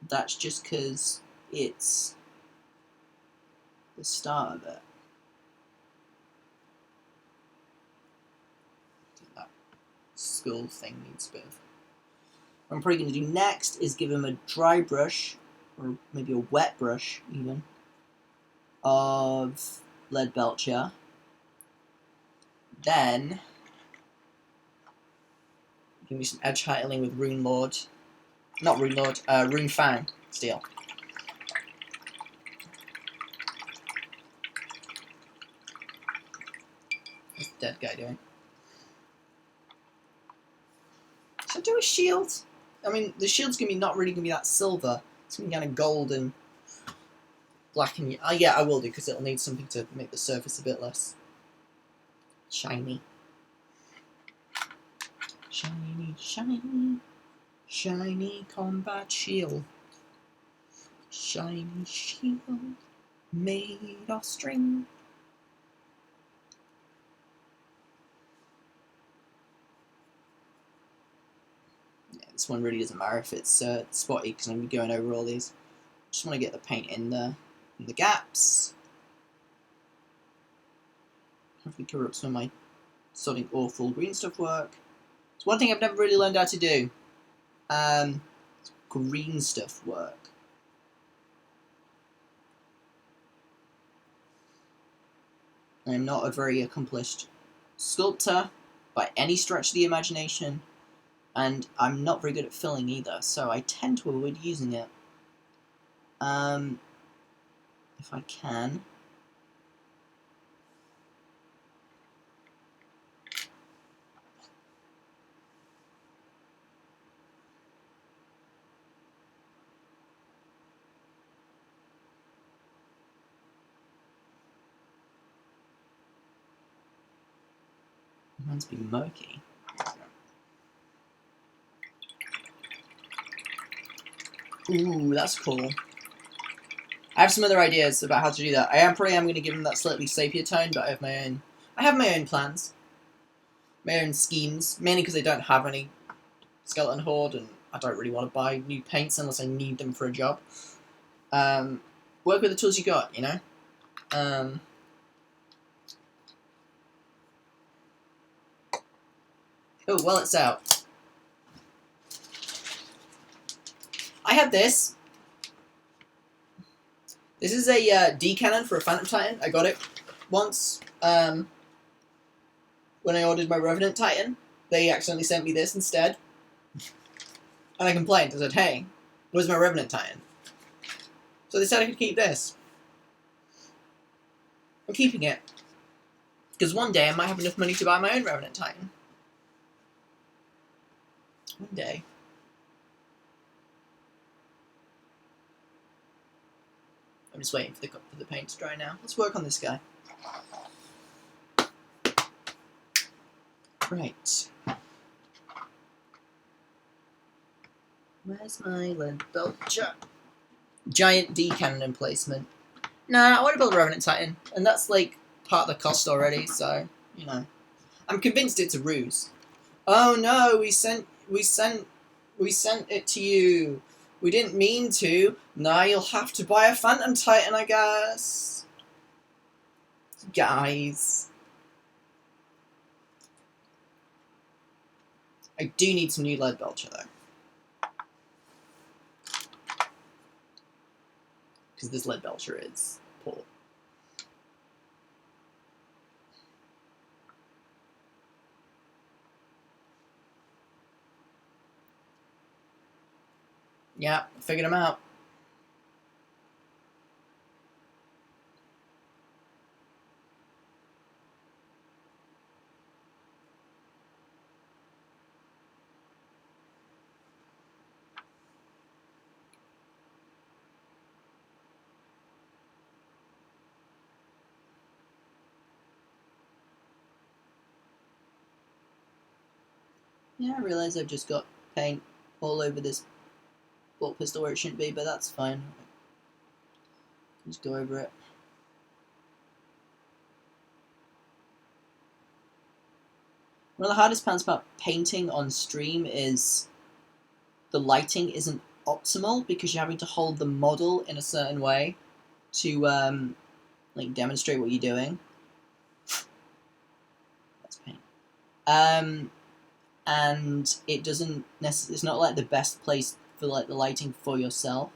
that's just because it's the start of it. That skull thing needs a bit of... What I'm probably going to do next is give him a dry brush or maybe a wet brush even, of Lead Belcher. Then give me some edge heightening with Rune Lord. Not Rune Lord, Rune Fang Steel. What's the dead guy doing? Should I do a shield? I mean, the shield's gonna be not really gonna be that silver. It's gonna be kind of gold and black and yeah, I will do because it'll need something to make the surface a bit less shiny. Shiny, shiny, shiny combat shield. Shiny shield made of string. Yeah, this one really doesn't matter if it's spotty because I'm going to be going over all these. Just want to get the paint in the gaps. Hopefully cover up some of my sodding awful green stuff work. It's one thing I've never really learned how to do. Green stuff work. I'm not a very accomplished sculptor by any stretch of the imagination, and I'm not very good at filling either, so I tend to avoid using it. If I can. Mine's been murky. Ooh, that's cool. I have some other ideas about how to do that. I probably am going to give them that slightly sepia tone, but I have my own plans. My own schemes. Mainly because I don't have any skeleton horde, and I don't really want to buy new paints unless I need them for a job. Work with the tools you got, you know? Oh, well, it's out. I had this. This is a D-cannon for a Phantom Titan. I got it once when I ordered my Revenant Titan. They accidentally sent me this instead. And I complained. I said, hey, where's my Revenant Titan? So they said I could keep this. I'm keeping it. Because one day I might have enough money to buy my own Revenant Titan. One day. I'm just waiting for the paint to dry now. Let's work on this guy. Right. Where's my Lead Belcher? Giant D-cannon emplacement. Nah, I want to build a Revenant Titan, and that's like part of the cost already, so, you know. I'm convinced it's a ruse. Oh no, we sent it to you. We didn't mean to. Now you'll have to buy a Phantom Titan, I guess. Guys. I do need some new Lead Belcher, though. Because this Lead Belcher is poor. Yeah, figured them out. Yeah, I realise I've just got paint all over this bolt pistol where it shouldn't be, but that's fine. Just go over it. One of the hardest parts about painting on stream is the lighting isn't optimal because you're having to hold the model in a certain way to like demonstrate what you're doing. That's paint. And it doesn't necessarily. It's not like the best place for like the lighting for yourself.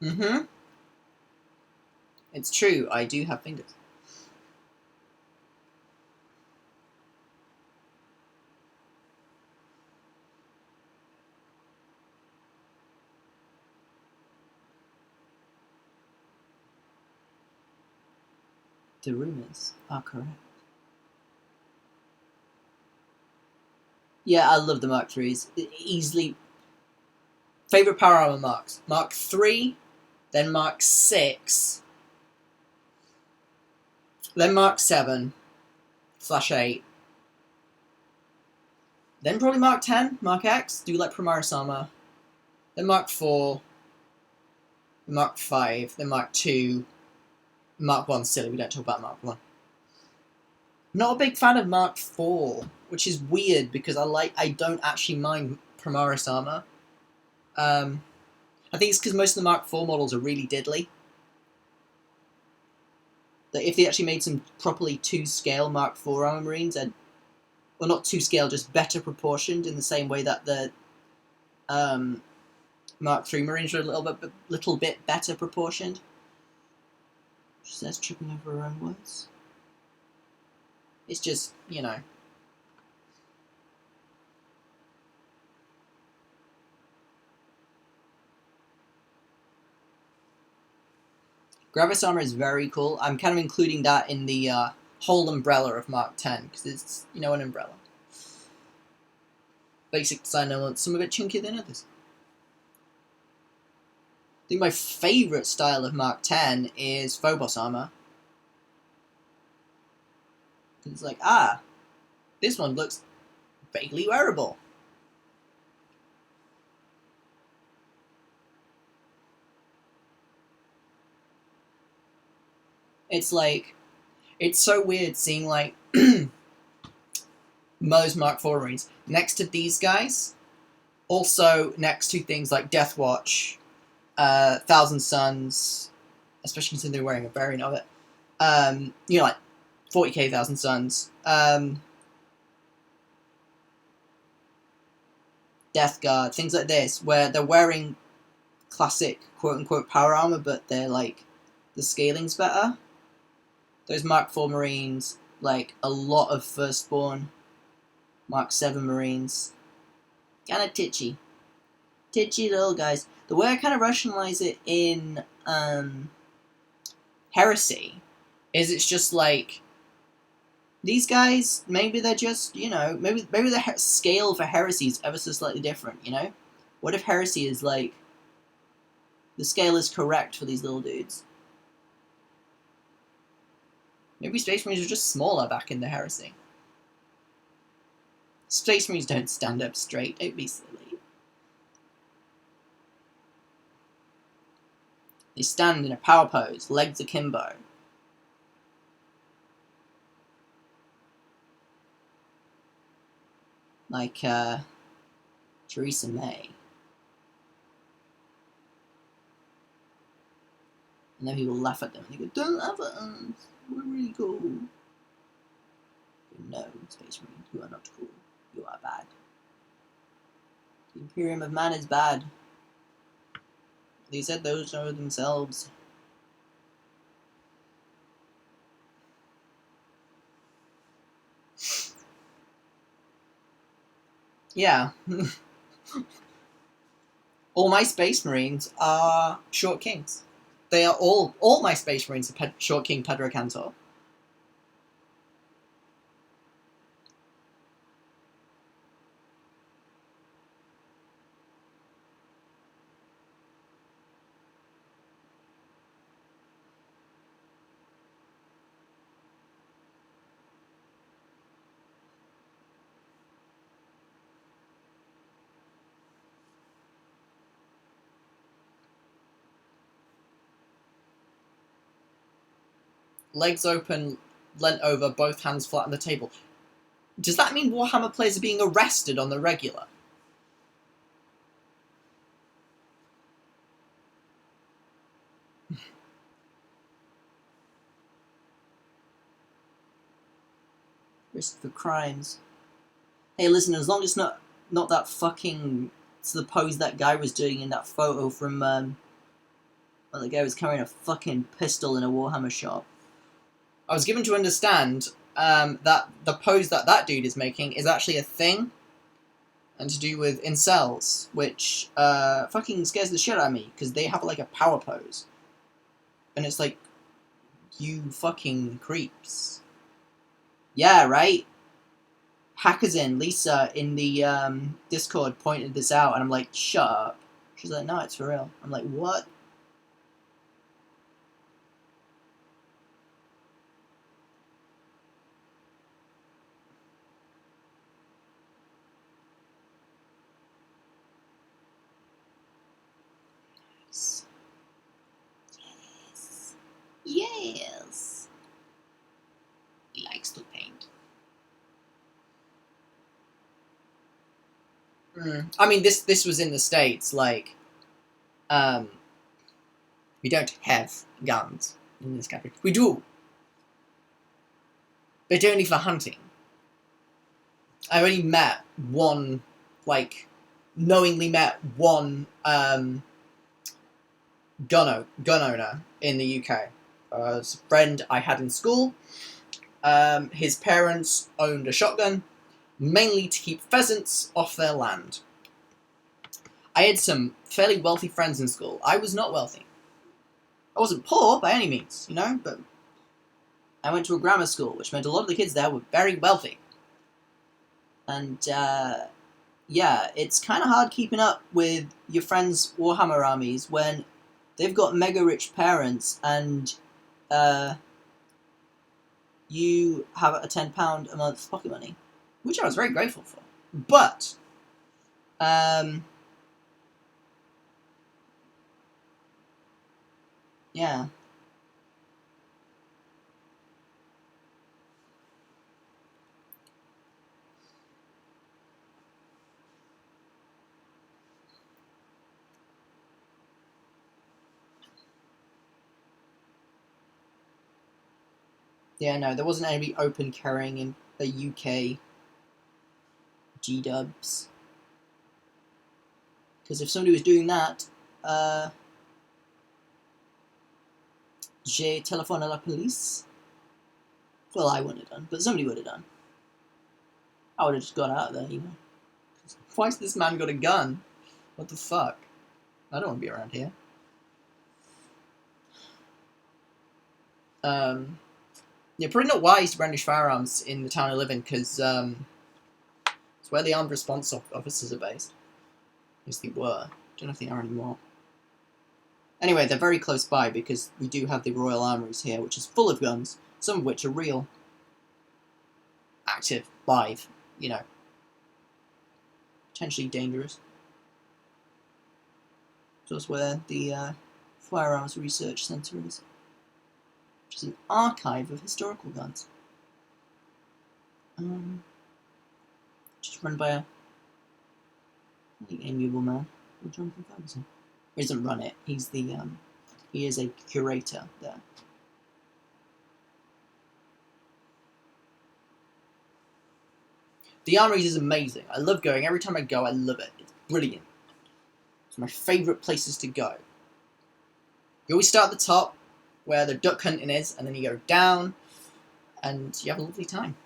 Mm-hmm. It's true, I do have fingers. The rumors are correct. Yeah, I love the Mark IIIs. Easily. Favorite power armor marks: Mark III, then Mark VI, then Mark VII/8, then probably Mark X, Mark X. Do you like Primaris armor? Then Mark IV, then Mark V, then Mark II. Mark 1's silly, we don't talk about Mark 1. Not a big fan of Mark IV, which is weird because I don't actually mind Primaris armor. I think it's because most of the Mark IV models are really diddly. That if they actually made some properly 2-scale Mark IV armor marines, and well, not 2-scale, just better proportioned in the same way that the Mark III marines are a little bit better proportioned. She says tripping over her own words. It's just, you know. Gravis armor is very cool. I'm kind of including that in the whole umbrella of Mark X, because it's, you know, an umbrella. Basic design elements, some of it chunkier than others. I think my favourite style of Mark X is Phobos armor. It's like, this one looks vaguely wearable. It's like, it's so weird seeing like most Mark IV marines next to these guys, also next to things like Death Watch, Thousand Suns, especially since they're wearing a variant of it. You know, like 40k Thousand Suns, Death Guard, things like this, where they're wearing classic quote-unquote power armor, but they're like, the scaling's better. Those Mark IV Marines, like a lot of Firstborn, Mark VII Marines, kind of titchy. Titchy little guys. The way I kind of rationalize it in Heresy is it's just like, these guys, maybe they're just, you know, maybe the scale for Heresy is ever so slightly different, you know? What if Heresy is like, the scale is correct for these little dudes? Maybe Space Marines are just smaller back in the Heresy. Space Marines don't stand up straight, don't be silly. They stand in a power pose, legs akimbo. Like, Theresa May. And then people laugh at them and they go, don't laugh at us, we're really cool. No, Space Marines, you are not cool. You are bad. The Imperium of Man is bad. They said those know themselves. Yeah. All my Space Marines are Short Kings. They are all my Space Marines are Short King Pedro Cantor. Legs open, leant over, both hands flat on the table. Does that mean Warhammer players are being arrested on the regular? Risk for crimes. Hey, listen, as long as it's not that fucking, it's the pose that guy was doing in that photo from Well, the guy was carrying a fucking pistol in a Warhammer shop. I was given to understand that the pose that dude is making is actually a thing, and to do with incels, which fucking scares the shit out of me, because they have like a power pose. And it's like, you fucking creeps. Yeah, right? Hackers in, Lisa, in the Discord pointed this out, and I'm like, shut up. She's like, no, it's for real. I'm like, what? Yes. Yes. He likes to paint. I mean, this was in the States, like, we don't have guns in this country. We do. But only for hunting. I've only met one, like, knowingly met one, gun owner in the UK. It's a friend I had in school. His parents owned a shotgun, mainly to keep pheasants off their land. I had some fairly wealthy friends in school. I was not wealthy. I wasn't poor by any means, you know, but I went to a grammar school, which meant a lot of the kids there were very wealthy. And, yeah, it's kind of hard keeping up with your friends' Warhammer armies when they've got mega rich parents and you have a £10 a month pocket money, which I was very grateful for. But, yeah. Yeah, no, there wasn't any open carrying in the UK G-dubs. Because if somebody was doing that, j'ai téléphoné à la police. Well, I wouldn't have done, but somebody would have done. I would have just got out of there, you know. Why's this man got a gun? What the fuck? I don't want to be around here. Yeah, probably not wise to brandish firearms in the town I live in, because it's where the armed response officers are based. At least they were. Don't know if they are anymore. Anyway, they're very close by, because we do have the Royal Armouries here, which is full of guns, some of which are real. Active, live, you know. Potentially dangerous. So that's where the Firearms Research Centre is. Which is an archive of historical guns. Just run by a amiable man called Jonathan Ferguson. He doesn't run it, he's the he is a curator there. The Armories is amazing. I love going. Every time I go, I love it. It's brilliant. It's my favourite places to go. You always start at the top, where the duck hunting is, and then you go down, and you have a lovely time.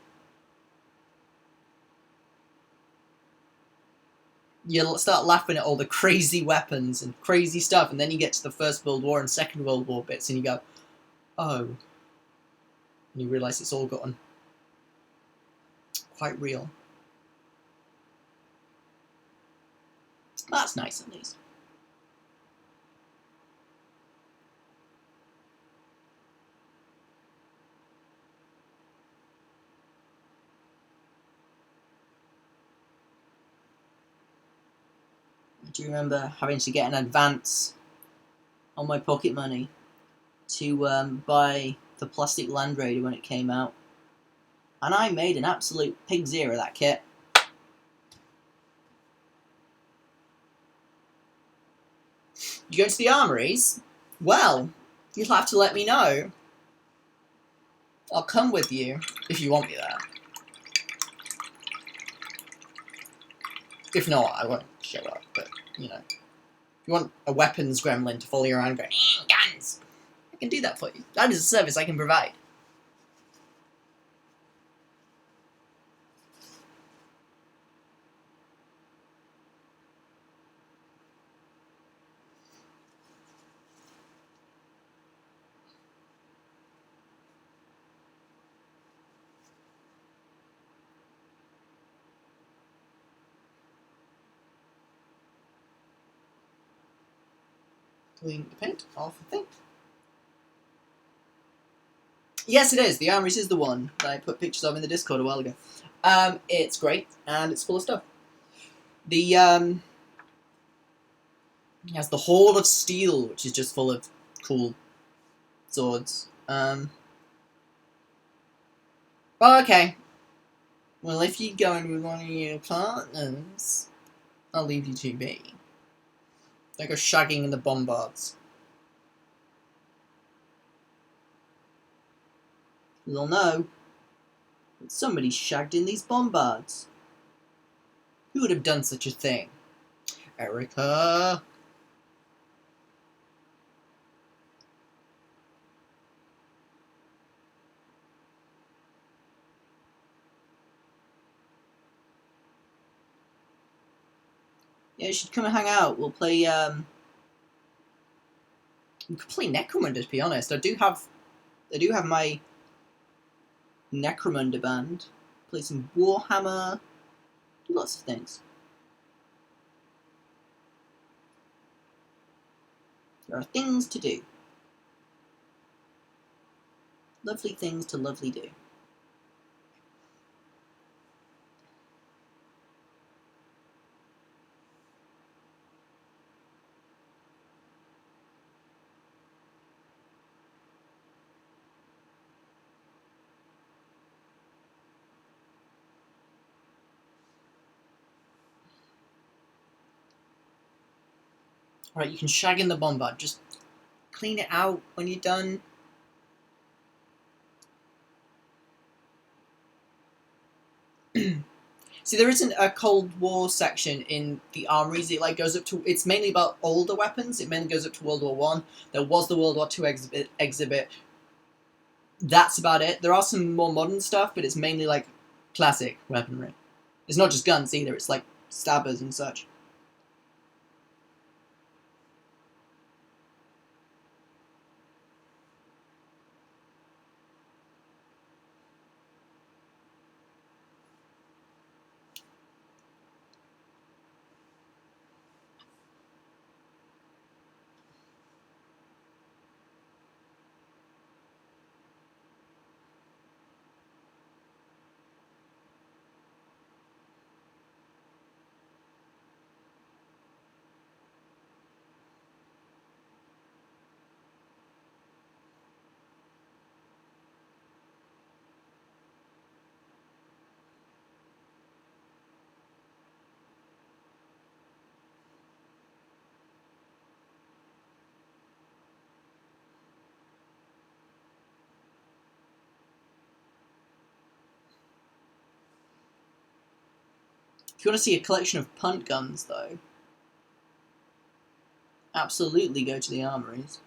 You'll start laughing at all the crazy weapons and crazy stuff, and then you get to the First World War and Second World War bits, and you go, oh. And you realise it's all gotten quite real. That's nice, at least. I do remember having to get an advance on my pocket money to buy the plastic Land Raider when it came out. And I made an absolute pig's ear of that kit. You go to the armories? Well, you'll have to let me know. I'll come with you, if you want me there. If not, I won't show up, but, you know. If you want a weapons gremlin to follow you around going, I can do that for you. That is a service I can provide. Clean the paint off the thing. Yes, it is. The Armories is the one that I put pictures of in the Discord a while ago. It's great, and it's full of stuff. The, it has the Hall of Steel, which is just full of cool swords. Oh, okay. Well, if you go in with one of your partners, I'll leave you to be. They go shagging in the bombards. You'll know that somebody shagged in these bombards. Who would have done such a thing? Erica? Yeah, you should come and hang out. We'll play, we could play Necromunda, to be honest. I do have my Necromunda band. Play some Warhammer. Do lots of things. There are things to do. Lovely things to lovely do. Alright, you can shag in the bombard. Just clean it out when you're done. See, there isn't a Cold War section in the Armories. It like goes up to. It's mainly about older weapons. It mainly goes up to World War One. There was the World War Two exhibit. That's about it. There are some more modern stuff, but it's mainly like classic weaponry. It's not just guns either. It's like stabbers and such. If you want to see a collection of punt guns, though, absolutely go to the Armories.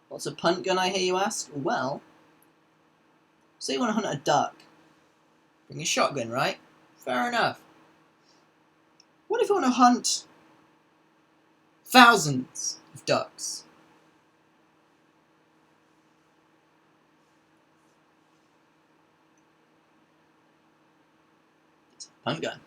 What's a punt gun, I hear you ask? Well, say you want to hunt a duck. Bring a shotgun, right? Fair enough. What if you want to hunt thousands of ducks? It's a punt gun.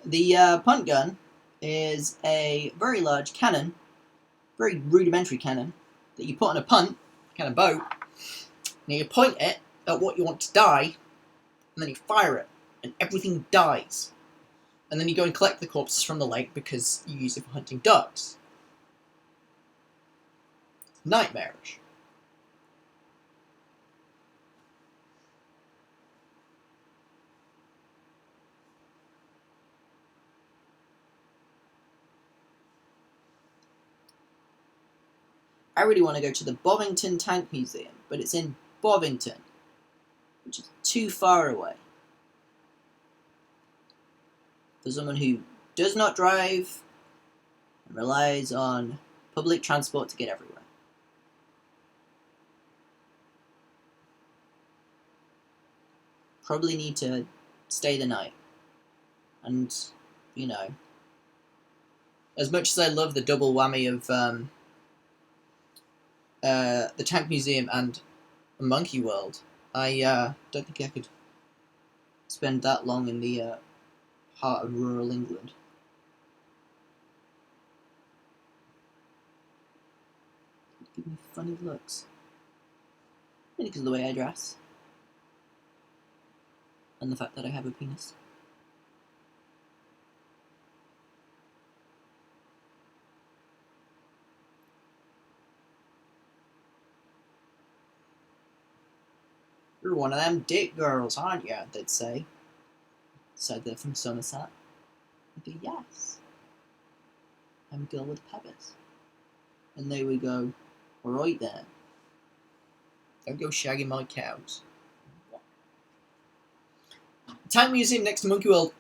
The punt gun is a very large cannon, very rudimentary cannon, that you put on a punt, kind of boat, and you point it at what you want to die, and then you fire it, and everything dies. And then you go and collect the corpses from the lake because you use it for hunting ducks. Nightmarish. I really want to go to the Bovington Tank Museum, but it's in Bovington, which is too far away. For someone who does not drive and relies on public transport to get everywhere. Probably need to stay the night. And, you know, as much as I love the double whammy of the Tank Museum and Monkey World, I don't think I could spend that long in the heart of rural England. Give me funny looks. Maybe because of the way I dress. And the fact that I have a penis. You're one of them dick girls, aren't you? They'd say. Said they're from Somerset. I'd go, yes. I'm a girl with peppers. And they would go, alright then. Don't go shagging my cows. The Tank Museum next to Monkey World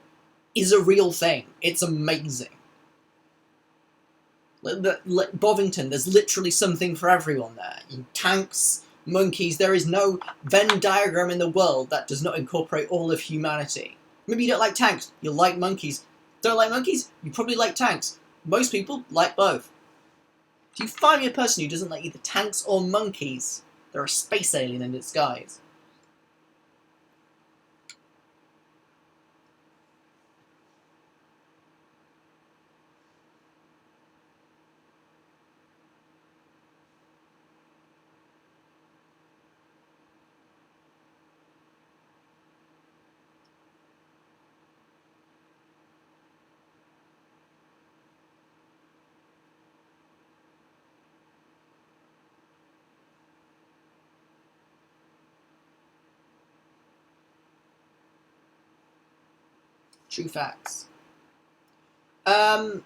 is a real thing. It's amazing. Bovington, there's literally something for everyone there. Tanks, monkeys, there is no Venn diagram in the world that does not incorporate all of humanity. Maybe you don't like tanks, you like monkeys. Don't like monkeys, you probably like tanks. Most people like both. If you find me a person who doesn't like either tanks or monkeys, they're a space alien in disguise. True facts. It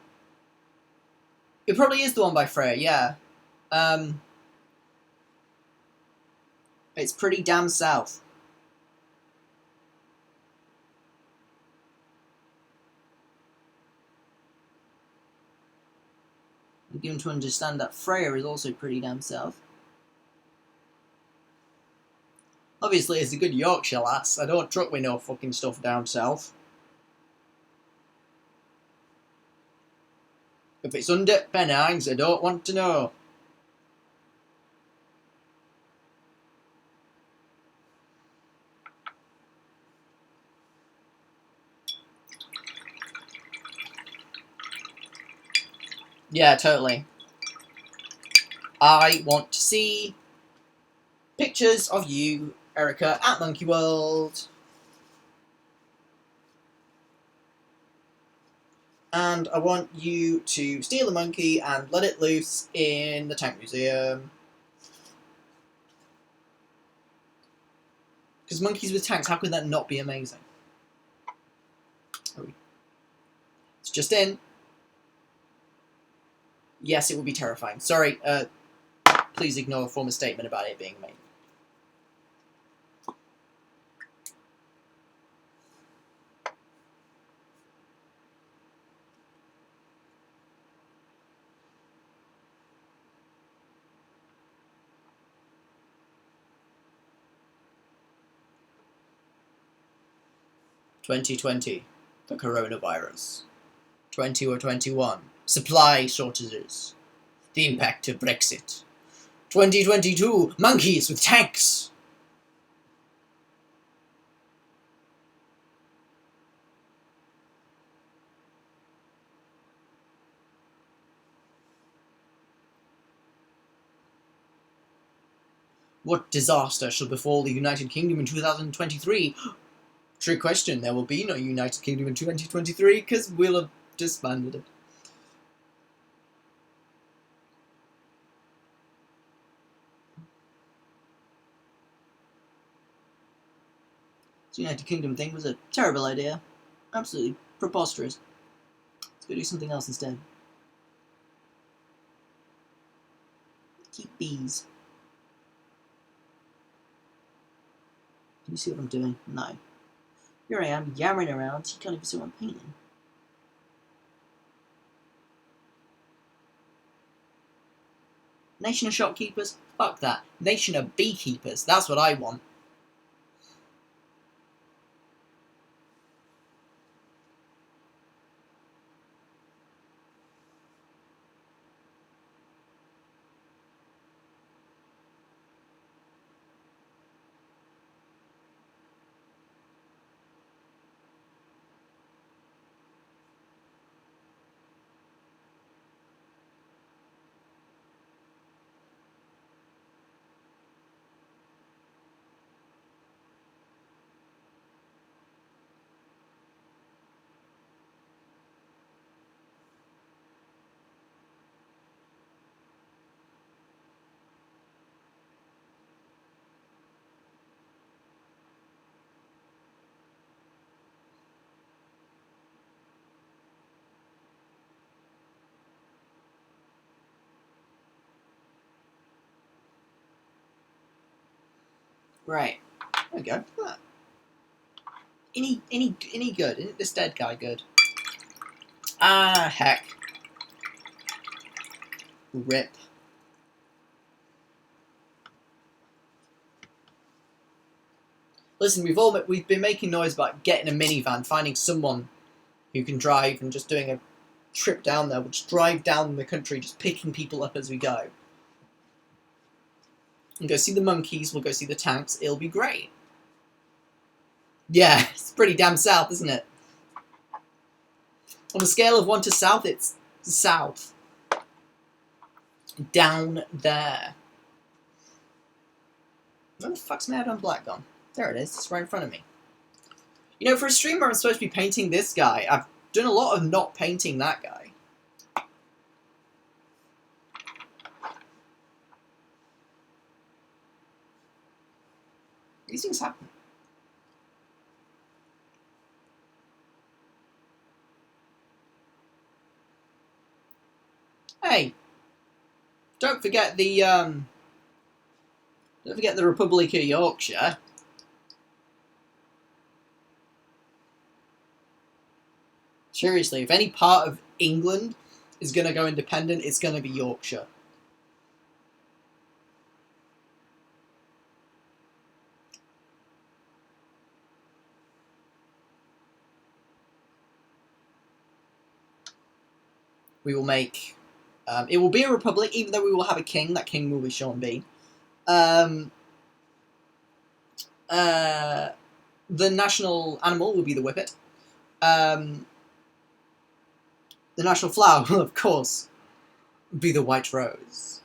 probably is the one by Freya, yeah. It's pretty damn south. I'm given to understand that Freya is also pretty damn south. Obviously, it's a good Yorkshire lass. I don't truck with no fucking stuff down south. If it's under Pennines, I don't want to know. Yeah, totally. I want to see pictures of you, Erica, at Monkey World. And I want you to steal a monkey and let it loose in the Tank Museum. Because monkeys with tanks, how could that not be amazing? It's just in. Yes, it would be terrifying. Sorry, please ignore a former statement about it being amazing. "2020, the coronavirus. 20 or 21, supply shortages. The impact of Brexit. 2022, monkeys with tanks." What disaster shall befall the United Kingdom in 2023? Trick question, there will be no United Kingdom in 2023 because we'll have disbanded it. The United Kingdom thing was a terrible idea. Absolutely preposterous. Let's go do something else instead. Keep bees. Can you see what I'm doing? No. Here I am, yammering around, you can't even see what I'm painting. Nation of shopkeepers? Fuck that. Nation of beekeepers. That's what I want. Right. There we go. Any good? Isn't this dead guy good? Ah, heck. Rip. Listen, we've been making noise about getting a minivan, finding someone who can drive, and just doing a trip down there. We'll just drive down the country, just picking people up as we go. And go see the monkeys. We'll go see the tanks. It'll be great. Yeah, it's pretty damn south, isn't it? On a scale of 1 to south, it's south. Down there. Where the fuck's my add-on black gone? There it is. It's right in front of me. You know, for a stream where I'm supposed to be painting this guy, I've done a lot of not painting that guy. These things happen. Hey, don't forget the Republic of Yorkshire. Seriously, if any part of England is going to go independent, it's going to be Yorkshire. We will make... it will be a republic, even though we will have a king. That king will be Sean Bean. The national animal will be the whippet. The national flower will, of course, be the white rose.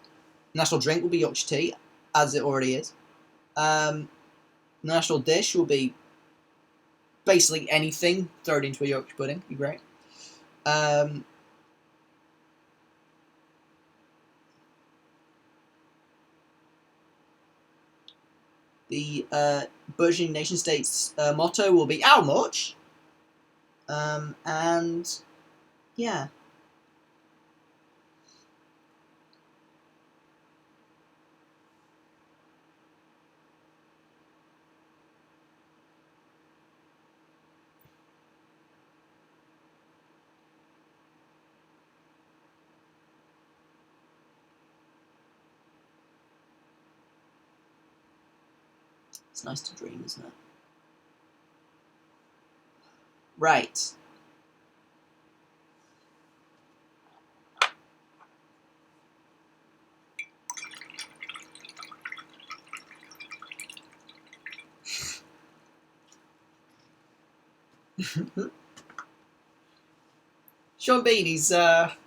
The national drink will be Yorkshire tea, as it already is. The national dish will be basically anything thrown into a Yorkshire pudding. Be great. The burgeoning nation state's motto will be "How much?" And yeah. It's nice to dream, isn't it? Right. Sean Bean, he's got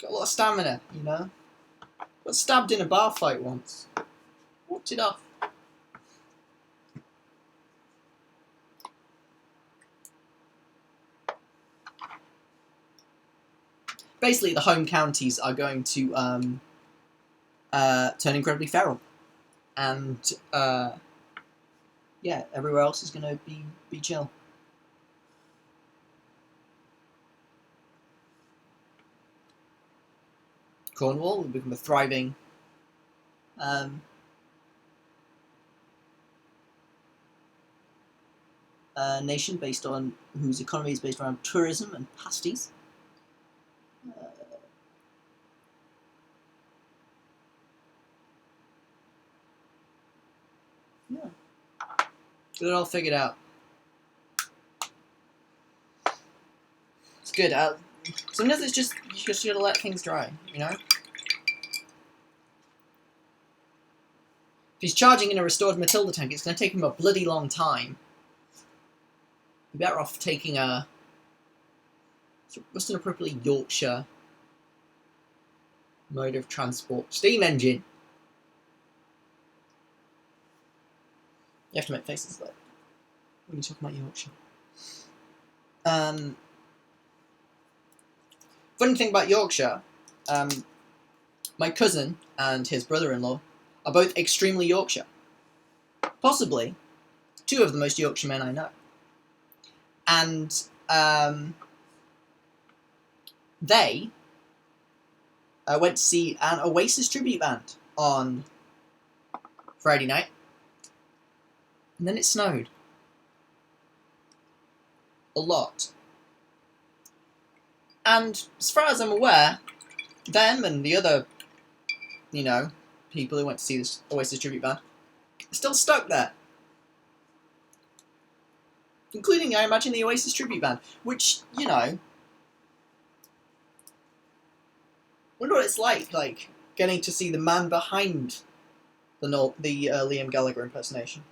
a lot of stamina, you know? Got stabbed in a bar fight once. Walked it off. Basically, the home counties are going to turn incredibly feral. And, yeah, everywhere else is going to be chill. Cornwall will become a thriving nation based on whose economy is based around tourism and pasties. Get it all figured out. It's good. Sometimes it's just, you just gotta let things dry, you know? If he's charging in a restored Matilda tank, it's gonna take him a bloody long time. You're better off taking what's an appropriately Yorkshire mode of transport? Steam engine. You have to make faces like when you talk about Yorkshire. Funny thing about Yorkshire, my cousin and his brother-in-law are both extremely Yorkshire. Possibly two of the most Yorkshire men I know. And they went to see an Oasis tribute band on Friday night. And then it snowed. A lot. And as far as I'm aware, them and the other, you know, people who went to see this Oasis tribute band are still stuck there. Including, I imagine, the Oasis tribute band, which, you know, wonder what it's like getting to see the man behind the Liam Gallagher impersonation.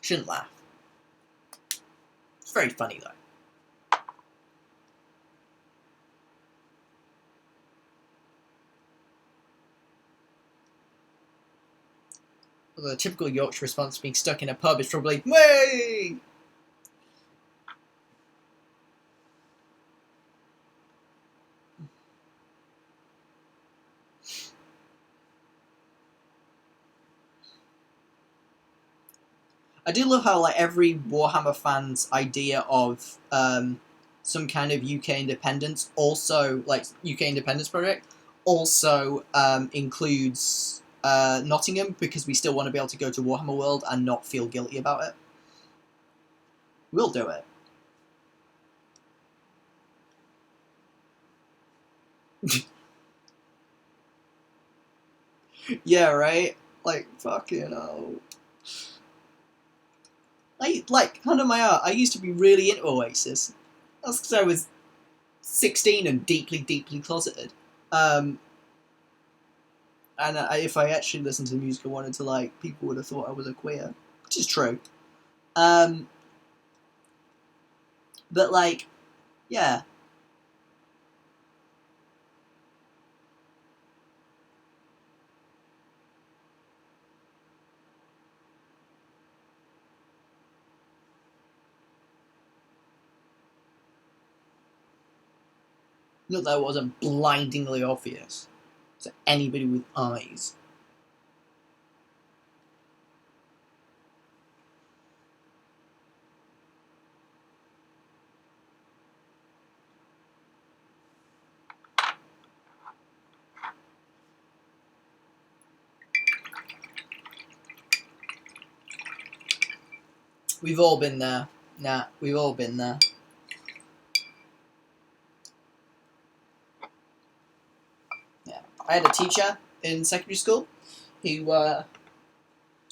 Shouldn't laugh. It's very funny, though. The typical Yorkshire response to being stuck in a pub is probably, "Way!" I do love how, like, every Warhammer fan's idea of some kind of UK independence also, like, UK independence project, also includes Nottingham, because we still want to be able to go to Warhammer World and not feel guilty about it. We'll do it. Yeah, right? Like, fucking hell. Under my art, I used to be really into Oasis. That's because I was 16 and deeply, deeply closeted. And if I actually listened to the music I wanted to like, people would have thought I was a queer. Which is true. But, like, yeah. Not that it wasn't blindingly obvious to anybody with eyes. We've all been there. Nah, we've all been there. Yeah. I had a teacher in secondary school who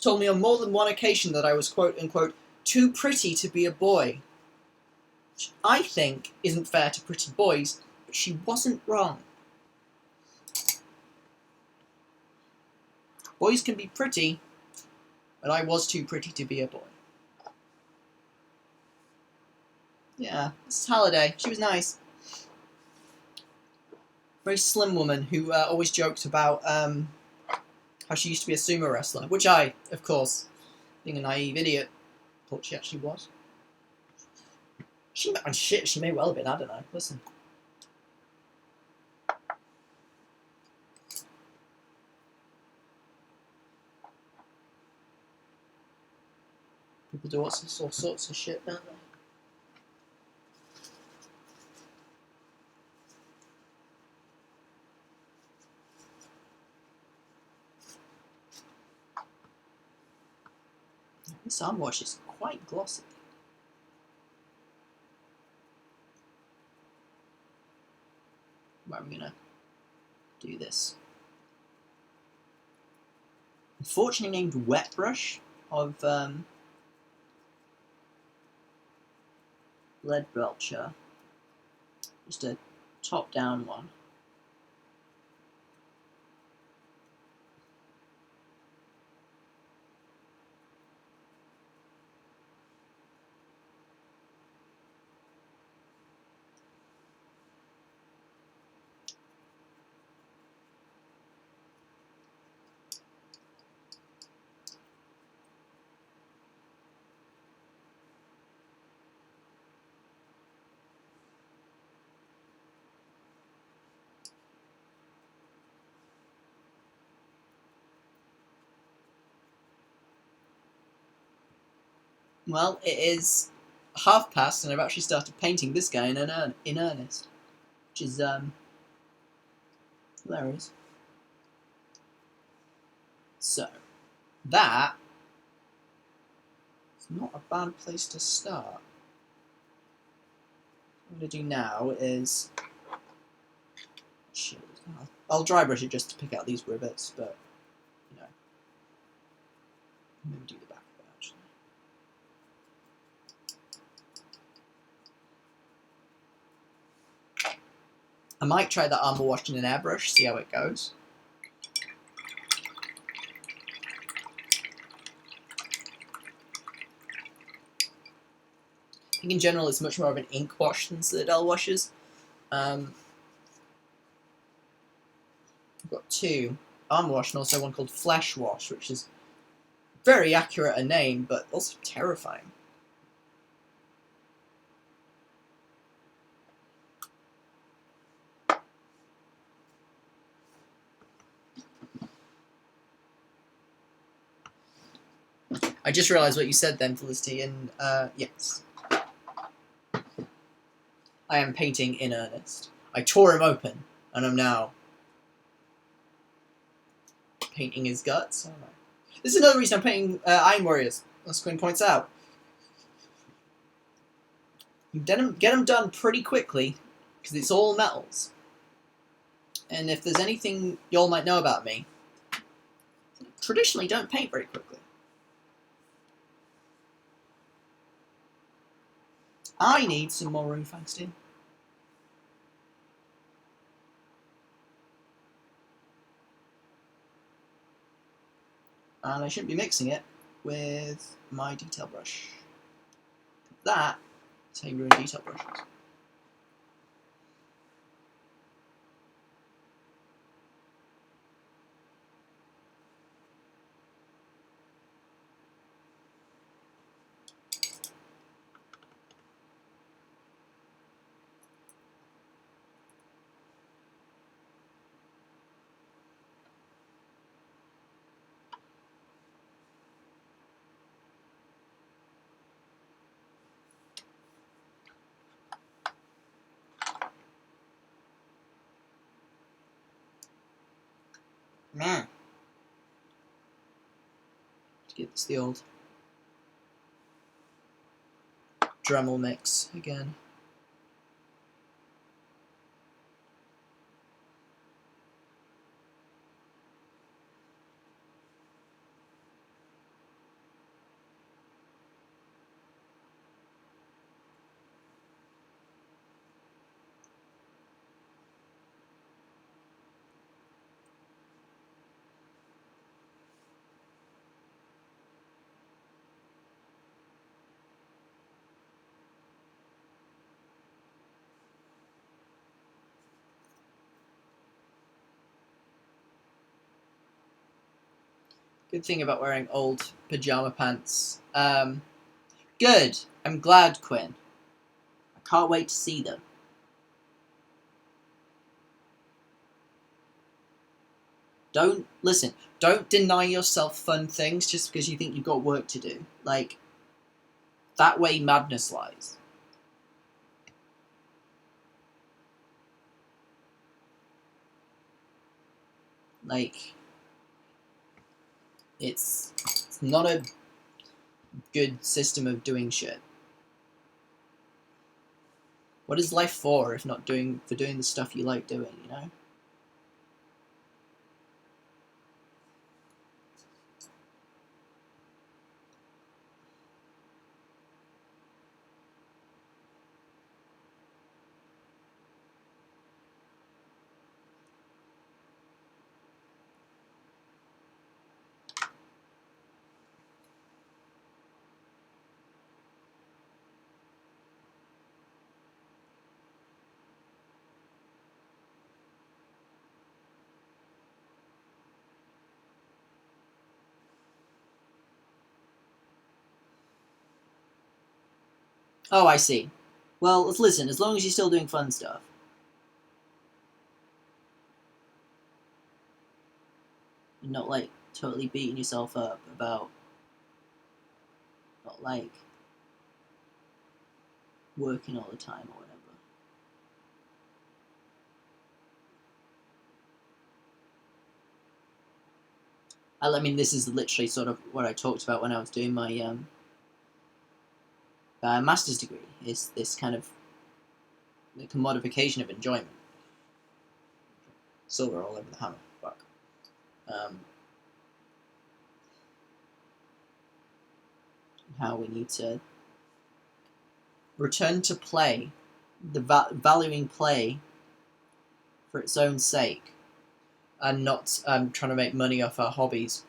told me on more than one occasion that I was, quote unquote, too pretty to be a boy. Which I think isn't fair to pretty boys, but she wasn't wrong. Boys can be pretty, but I was too pretty to be a boy. Yeah, Mrs. Halliday, she was nice. Very slim woman who always joked about how she used to be a sumo wrestler, which I, of course, being a naive idiot, thought she actually was. She may well have been, I don't know. Listen. People do all sorts of shit, don't they? This arm wash is quite glossy. Right, I'm gonna do this. unfortunately named Wet Brush of Lead Belcher. Just a top-down one. Well, it is half past, and I've actually started painting this guy in earnest, which is hilarious. So, that is not a bad place to start. What I'm going to do now is... Shit, I'll dry brush it just to pick out these rivets, but, you know. Maybe do the back of it, actually. I might try the armor washed in an airbrush, see how it goes. I think in general it's much more of an ink wash than Citadel washes. I've got two, armor wash and also one called flesh wash, which is very accurate a name, but also terrifying. I just realised what you said then, Felicity, and yes. I am painting in earnest. I tore him open, and I'm now painting his guts. Oh, no. This is another reason I'm painting Iron Warriors, as Quinn points out. You get them done pretty quickly, because it's all metals. And if there's anything y'all might know about me, I traditionally don't paint very quickly. I need some more Runefang steel. And I shouldn't be mixing it with my detail brush. That is how you ruin detail brushes. Man. To get this the old Dremel mix again. Good thing about wearing old pajama pants. Good. I'm glad, Quinn. I can't wait to see them. Don't deny yourself fun things just because you think you've got work to do. Like, that way madness lies. Like, it's not a good system of doing shit. What is life for if not doing the stuff you like doing, you know? Oh, I see. Well, let's listen, as long as you're still doing fun stuff. You're not, like, totally beating yourself up about not, like, working all the time or whatever. I mean, this is literally sort of what I talked about when I was doing my master's degree, is this kind of the commodification of enjoyment. Silver all over the hammer. Fuck. How we need to return to play, valuing play for its own sake, and not trying to make money off our hobbies.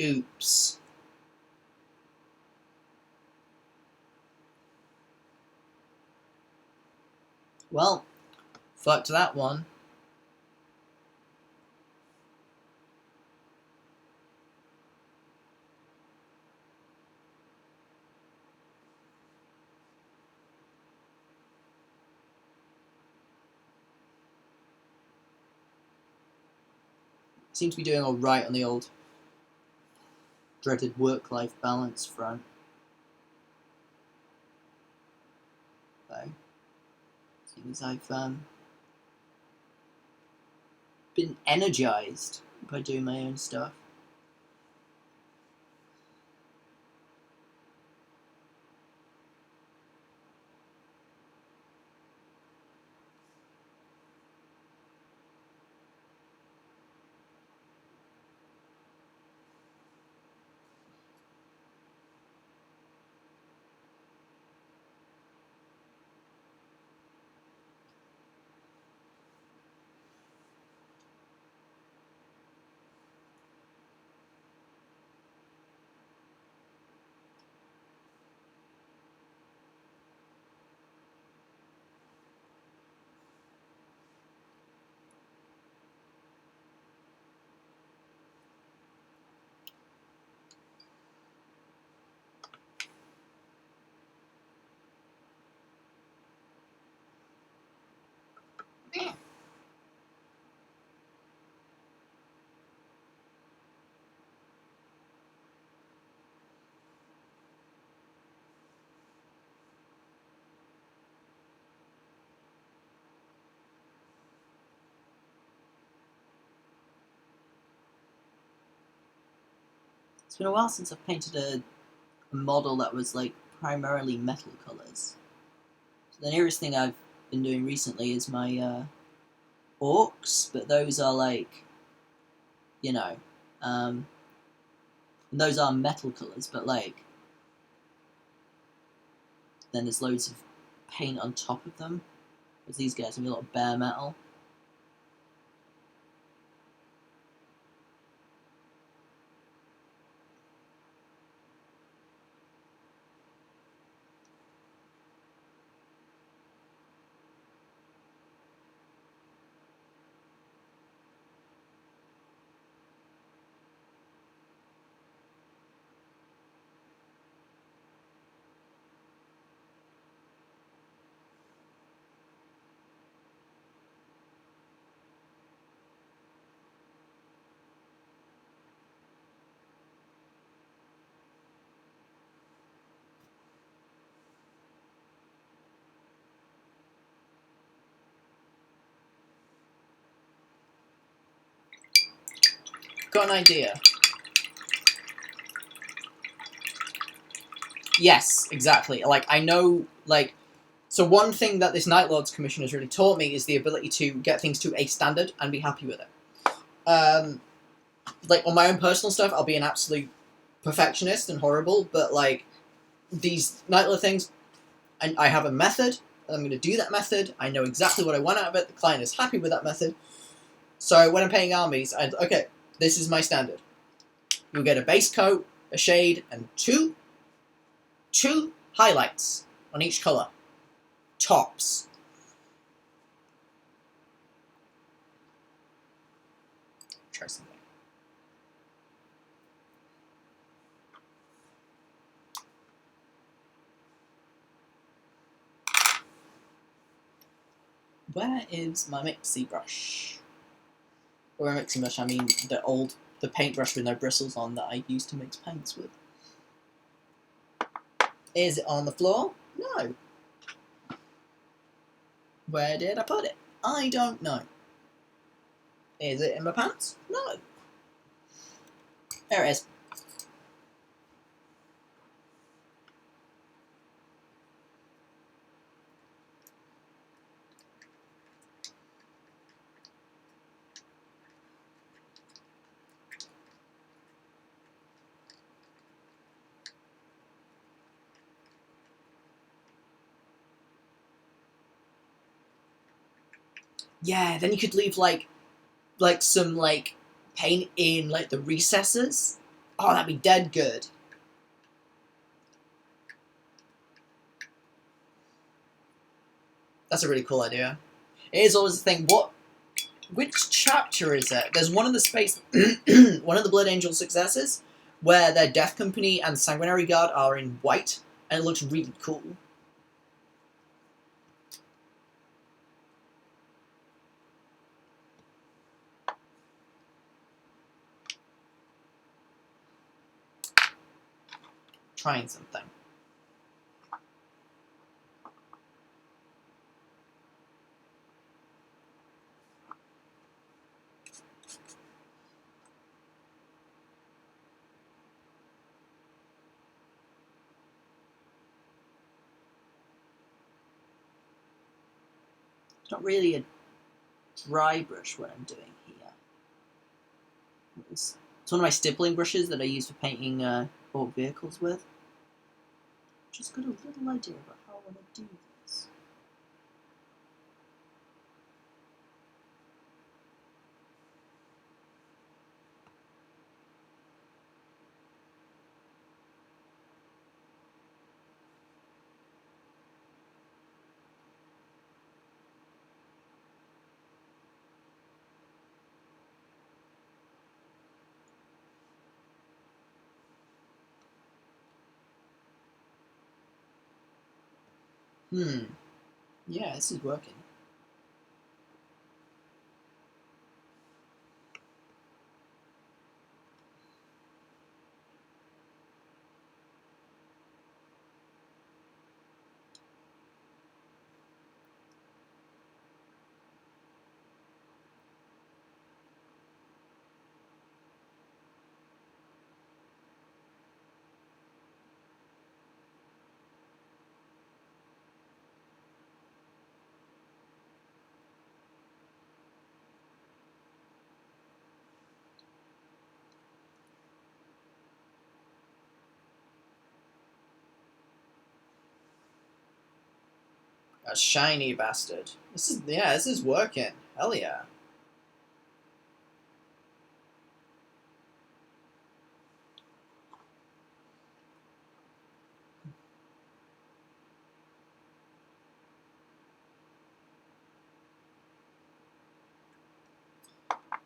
Oops. Well, fucked that one. Seem to be doing alright on the old dreaded work-life balance front. Though, seeing as I've been energized by doing my own stuff. It's been a while since I've painted a model that was like primarily metal colours. So the nearest thing I've been doing recently is my orcs, but those are like, you know, those are metal colours, but like, then there's loads of paint on top of them. Because these guys are a lot of bare metal. Got an idea. Yes, exactly. Like, I know, like, so one thing that this Night Lords Commission has really taught me is the ability to get things to a standard and be happy with it. Like, on my own personal stuff, I'll be an absolute perfectionist and horrible, but, like, these Night Lord things, I have a method, and I'm going to do that method, I know exactly what I want out of it, the client is happy with that method, so when I'm painting armies, okay, this is my standard. You'll get a base coat, a shade, and two highlights on each colour. Tops. Try something. Where is my mixie brush? Or a mixing brush, I mean the paintbrush with no bristles on that I used to mix paints with. Is it on the floor? No. Where did I put it? I don't know. Is it in my pants? No. There it is. Yeah, then you could leave like some like paint in like the recesses. Oh, that'd be dead good. That's a really cool idea. It is always the thing. Which chapter is it? There's one of the space, one of the Blood Angel successors, where their Death Company and Sanguinary Guard are in white, and it looks really cool. Trying something. It's not really a dry brush what I'm doing here. It's one of my stippling brushes that I use for painting old vehicles with. Just got a little idea about how I want to do this. Yeah, this is working. A shiny bastard. This is working. Hell yeah.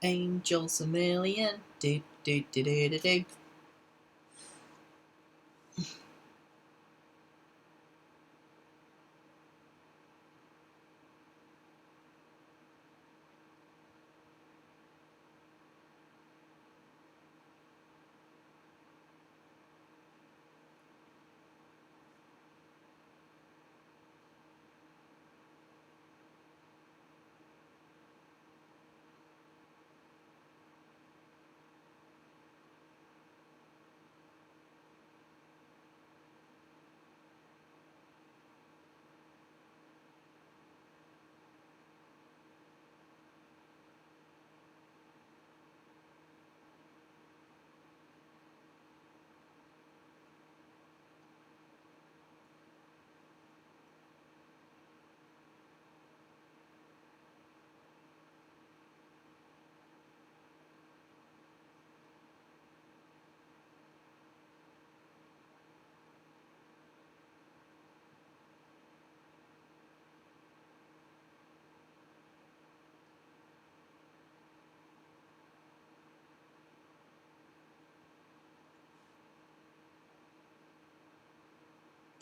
Angels a million. Do do do do do do.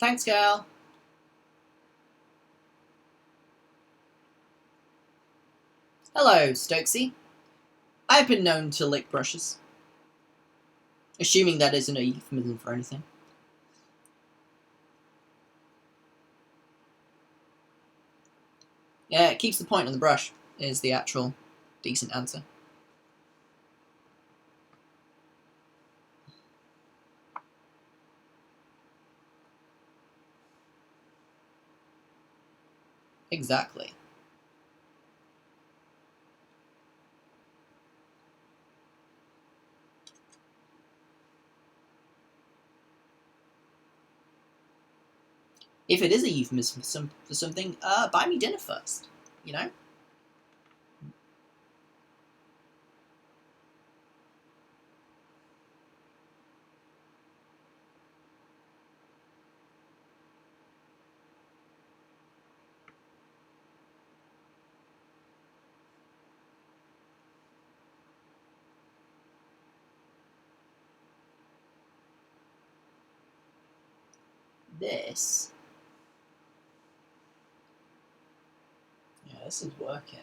Thanks, girl. Hello, Stokesy. I've been known to lick brushes. Assuming that isn't a euphemism for anything. Yeah, it keeps the point on the brush, is the actual decent answer. Exactly. If it is a euphemism for something, buy me dinner first, you know? This... Yeah, this is working.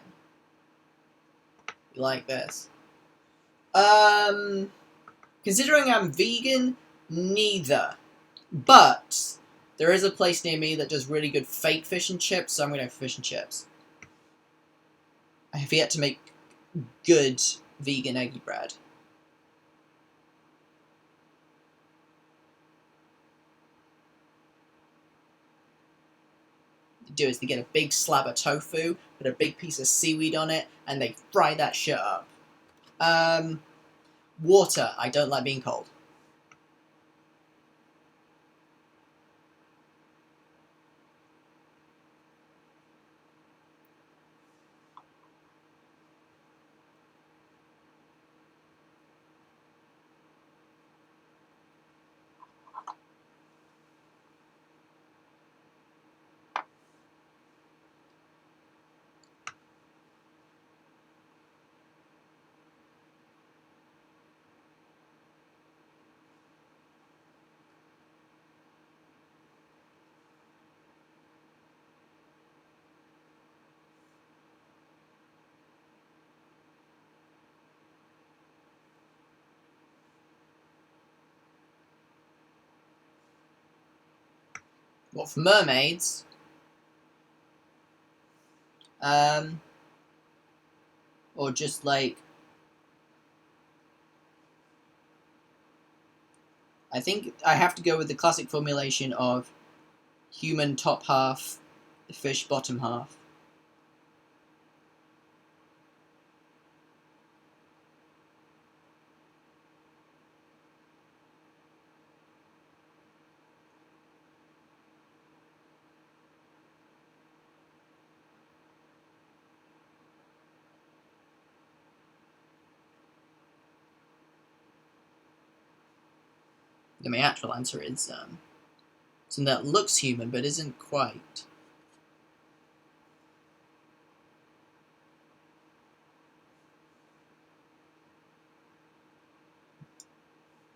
You like this? Considering I'm vegan, neither. But there is a place near me that does really good fake fish and chips, so I'm gonna have fish and chips. I have yet to make good vegan eggy bread. What they do is they get a big slab of tofu, put a big piece of seaweed on it, and they fry that shit up. Water. I don't like being cold. What, for mermaids? Or just like... I think I have to go with the classic formulation of human top half, fish bottom half. And my actual answer is something that looks human but isn't quite.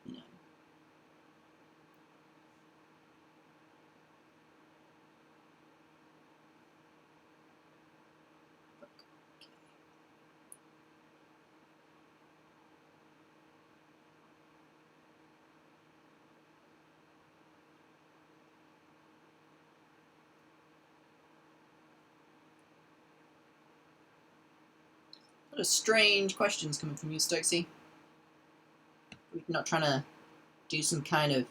You know. What a strange questions coming from you, Stokesy. You're not trying to do some kind of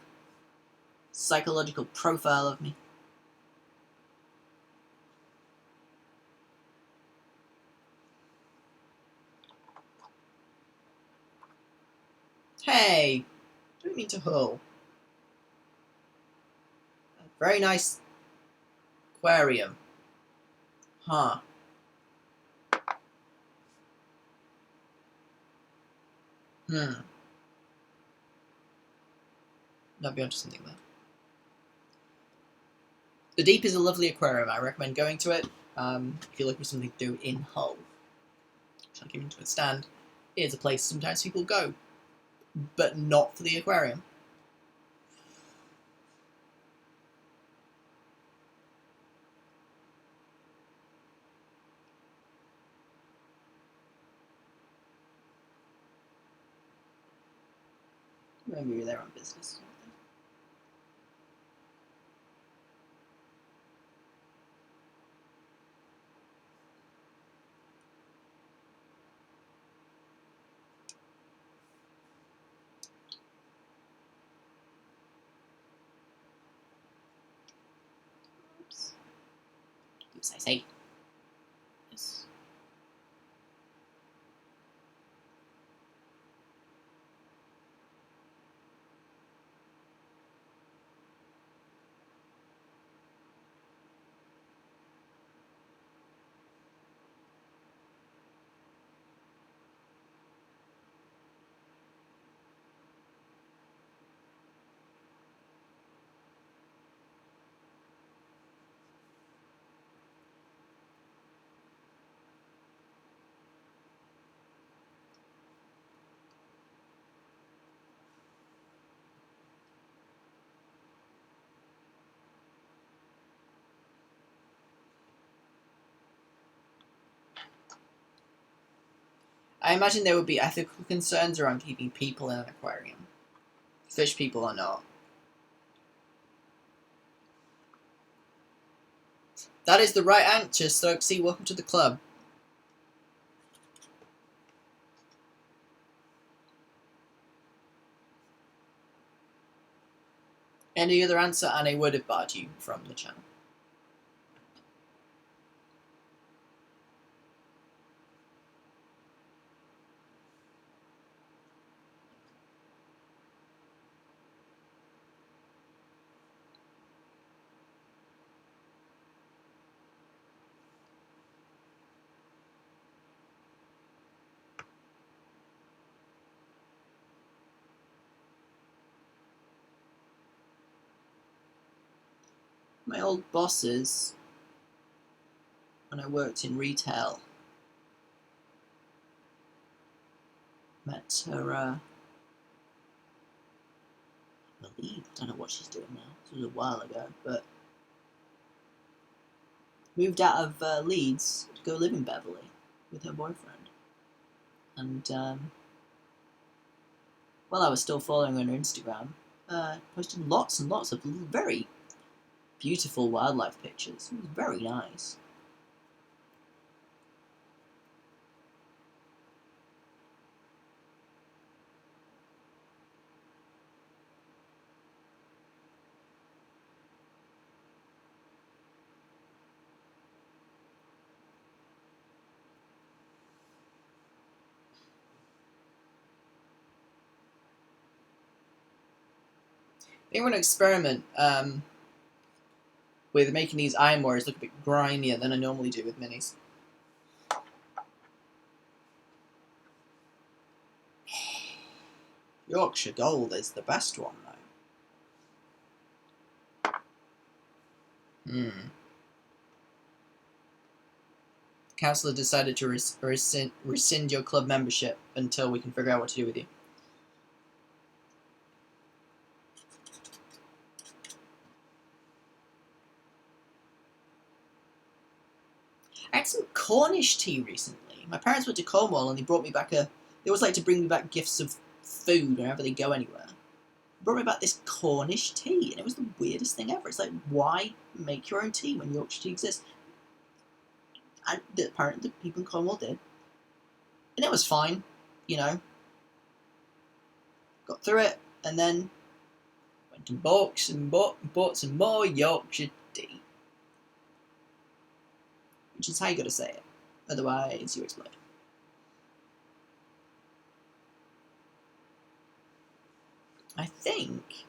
psychological profile of me. Hey! Don't mean to hurl. Very nice aquarium. Huh. Might be onto something there. The Deep is a lovely aquarium. I recommend going to it if you're looking for something to do in Hull. Which I came into a stand. It is a place sometimes people go, but not for the aquarium. Maybe they're on business. Oops. Oops, I say. Yes. I imagine there would be ethical concerns around keeping people in an aquarium. Fish people or not. That is the right answer, Stokesy. Welcome to the club. Any other answer and I would have barred you from the channel. My old bosses, when I worked in retail, met her, I believe, I don't know what she's doing now, this was a while ago, but moved out of Leeds to go live in Beverley with her boyfriend. And while I was still following her on Instagram, posted lots and lots of very beautiful wildlife pictures. It was very nice. They want to experiment with making these Iron Warriors look a bit grimier than I normally do with minis. Yorkshire Gold is the best one, though. Councillor decided to rescind your club membership until we can figure out what to do with you. I had some Cornish tea recently. My parents went to Cornwall and they brought me back they always like to bring me back gifts of food whenever they go anywhere. They brought me back this Cornish tea and it was the weirdest thing ever. It's like, why make your own tea when Yorkshire tea exists? And apparently the people in Cornwall did. And it was fine, you know. Got through it and then went to bought some more Yorkshire tea. Which is how you gotta say it. Otherwise, you explode. I think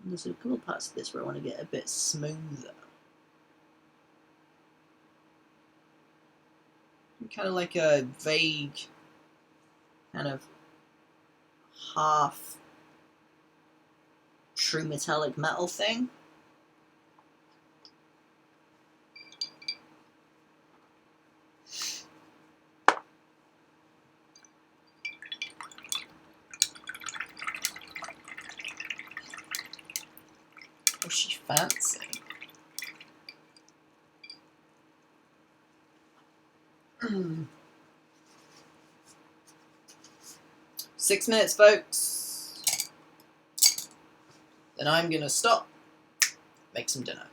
there's a couple parts of this where I want to get a bit smoother. Kind of like a vague, kind of half true metallic metal thing. Oh, she's fancy. 6 minutes, folks. Then I'm gonna stop, make some dinner,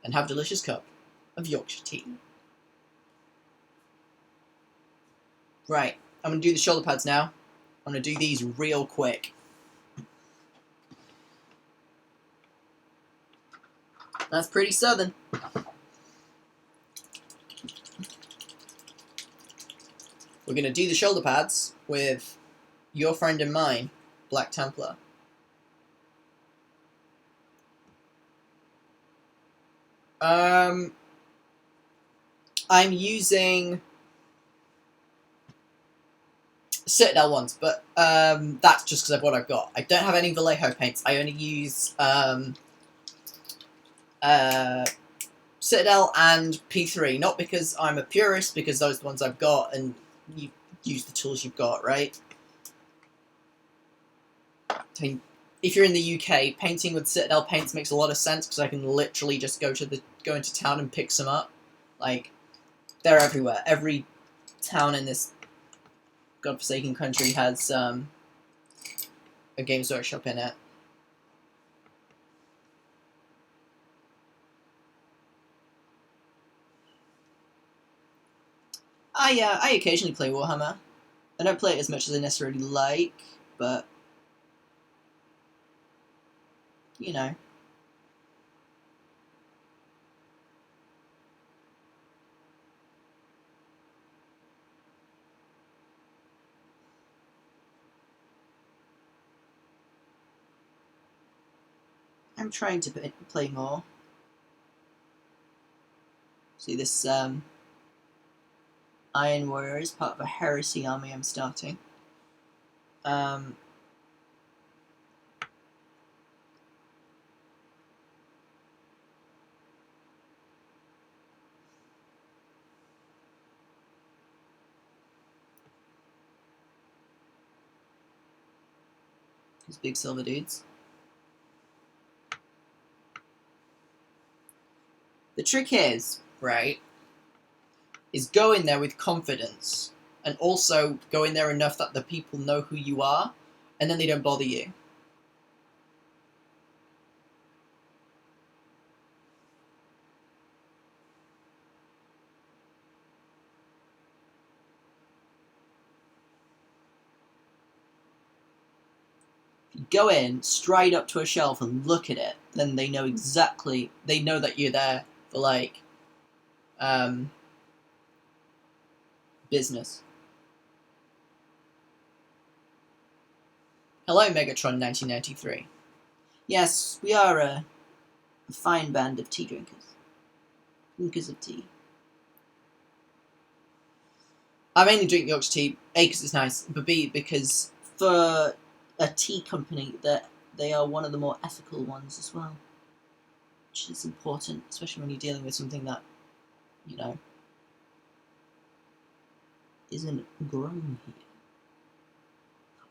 and have a delicious cup of Yorkshire tea. Right, I'm gonna do the shoulder pads now. I'm gonna do these real quick. That's pretty southern. We're gonna do the shoulder pads with your friend and mine, Black Templar. I'm using Citadel ones, but that's just because of what I've got. I don't have any Vallejo paints. I only use Citadel and P3, not because I'm a purist, because those are the ones I've got, and you use the tools you've got, right? I mean, if you're in the UK, painting with Citadel paints makes a lot of sense, because I can literally just go into town and pick some up. Like, they're everywhere. Every town in this godforsaken country has a Games Workshop in it. I occasionally play Warhammer. I don't play it as much as I necessarily like, but you know. I'm trying to play more. See, this Iron Warriors, part of a Heresy army I'm starting. These big silver dudes. The trick is, right, is go in there with confidence, and also go in there enough that the people know who you are, and then they don't bother you. If you go in, stride up to a shelf and look at it, then they know exactly, they know that you're there for, like, business. Hello, Megatron 1993. Yes, we are a fine band of tea drinkers. Drinkers of tea. I mainly drink Yorkshire tea, A, because it's nice, but B, because for a tea company, that they are one of the more ethical ones as well. Which is important, especially when you're dealing with something that, you know, isn't grown here.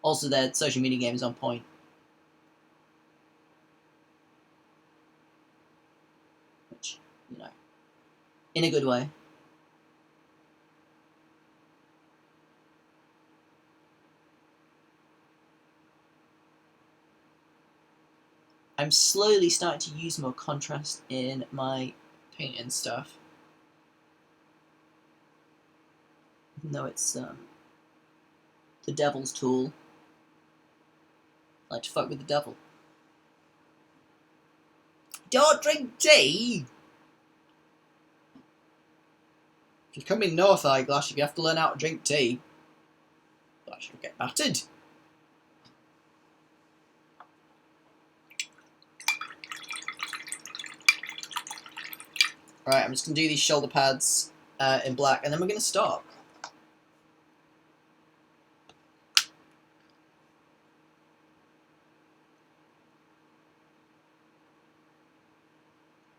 Also, their social media game is on point. Which, you know, in a good way. I'm slowly starting to use more contrast in my paint and stuff. Even though it's the devil's tool. I like to fuck with the devil. Don't drink tea! If you come in North Eyeglass, if you have to learn how to drink tea, I shall get battered. Right, I'm just going to do these shoulder pads in black, and then we're going to stop.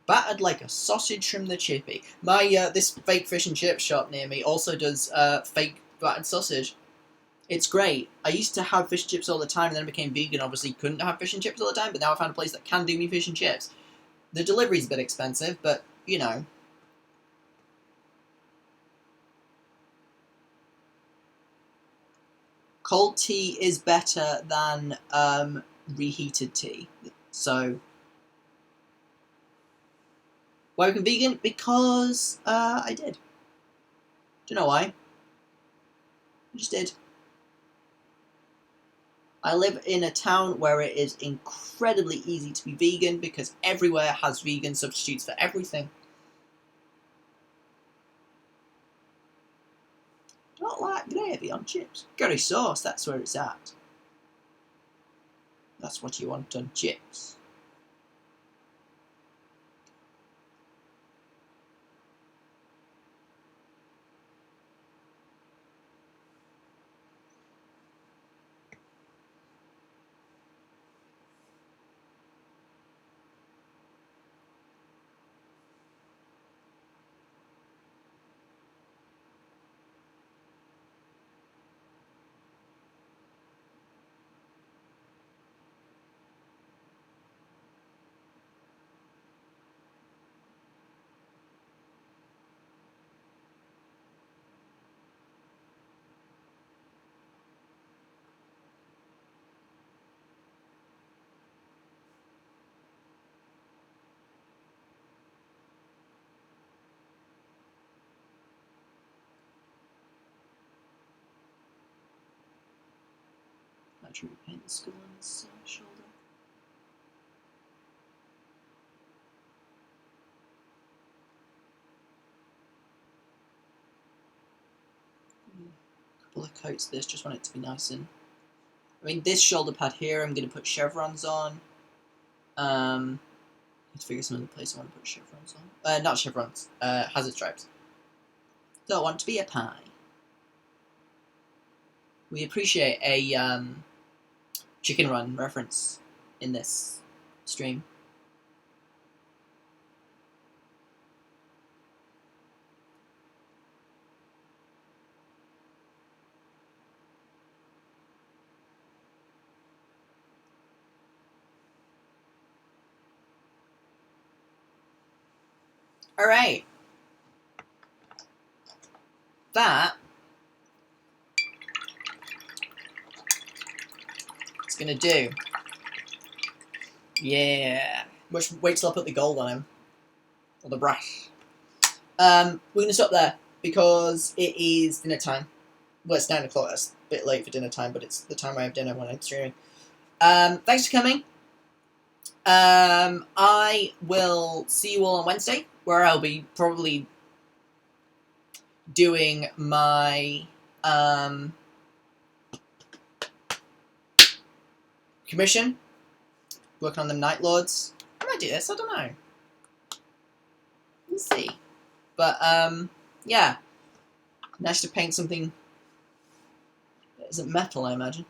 Battered like a sausage from the chippy. My this fake fish and chip shop near me also does fake battered sausage. It's great. I used to have fish and chips all the time, and then I became vegan. Obviously, couldn't have fish and chips all the time, but now I found a place that can do me fish and chips. The delivery's a bit expensive, but you know. cold tea is better than reheated tea. So, why become vegan? Because I did. Do you know why? I just did. I live in a town where it is incredibly easy to be vegan because everywhere has vegan substitutes for everything. Not like gravy on chips. Curry sauce, that's where it's at. That's what you want on chips. Actually, paint the skull on his shoulder. A couple of coats of this, just want it to be nice and... I mean, this shoulder pad here, I'm going to put chevrons on. Need to figure some other place I want to put chevrons on. Not chevrons, hazard stripes. Don't want to be a pie. We appreciate a Chicken Run reference in this stream. Alright. That it's gonna do. Yeah. Wait till I put the gold on him. Or the brass. We're gonna stop there because it is dinner time. Well, it's 9 o'clock. That's a bit late for dinner time, but it's the time I have dinner when I'm streaming. Thanks for coming. I will see you all on Wednesday, where I'll be probably doing my commission, working on the Night Lords. I might do this, I don't know. We'll see. But, yeah. Nice to paint something that isn't metal, I imagine.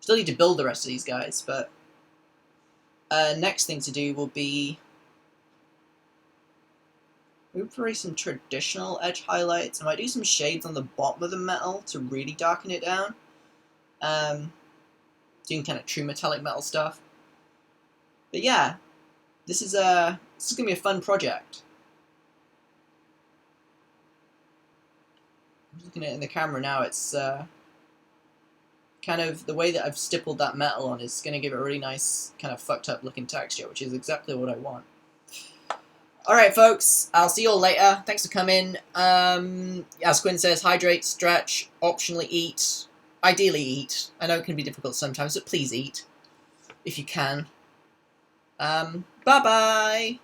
Still need to build the rest of these guys, but next thing to do will be probably some traditional edge highlights. I might do some shades on the bottom of the metal to really darken it down. Doing kind of true metallic metal stuff. But yeah, this is gonna be a fun project. I'm looking at it in the camera now. It's kind of the way that I've stippled that metal on is gonna give it a really nice kind of fucked up looking texture, which is exactly what I want. Alright folks, I'll see you all later. Thanks for coming. As Quinn says, hydrate, stretch, optionally eat. Ideally eat. I know it can be difficult sometimes, but please eat. If you can. Bye-bye!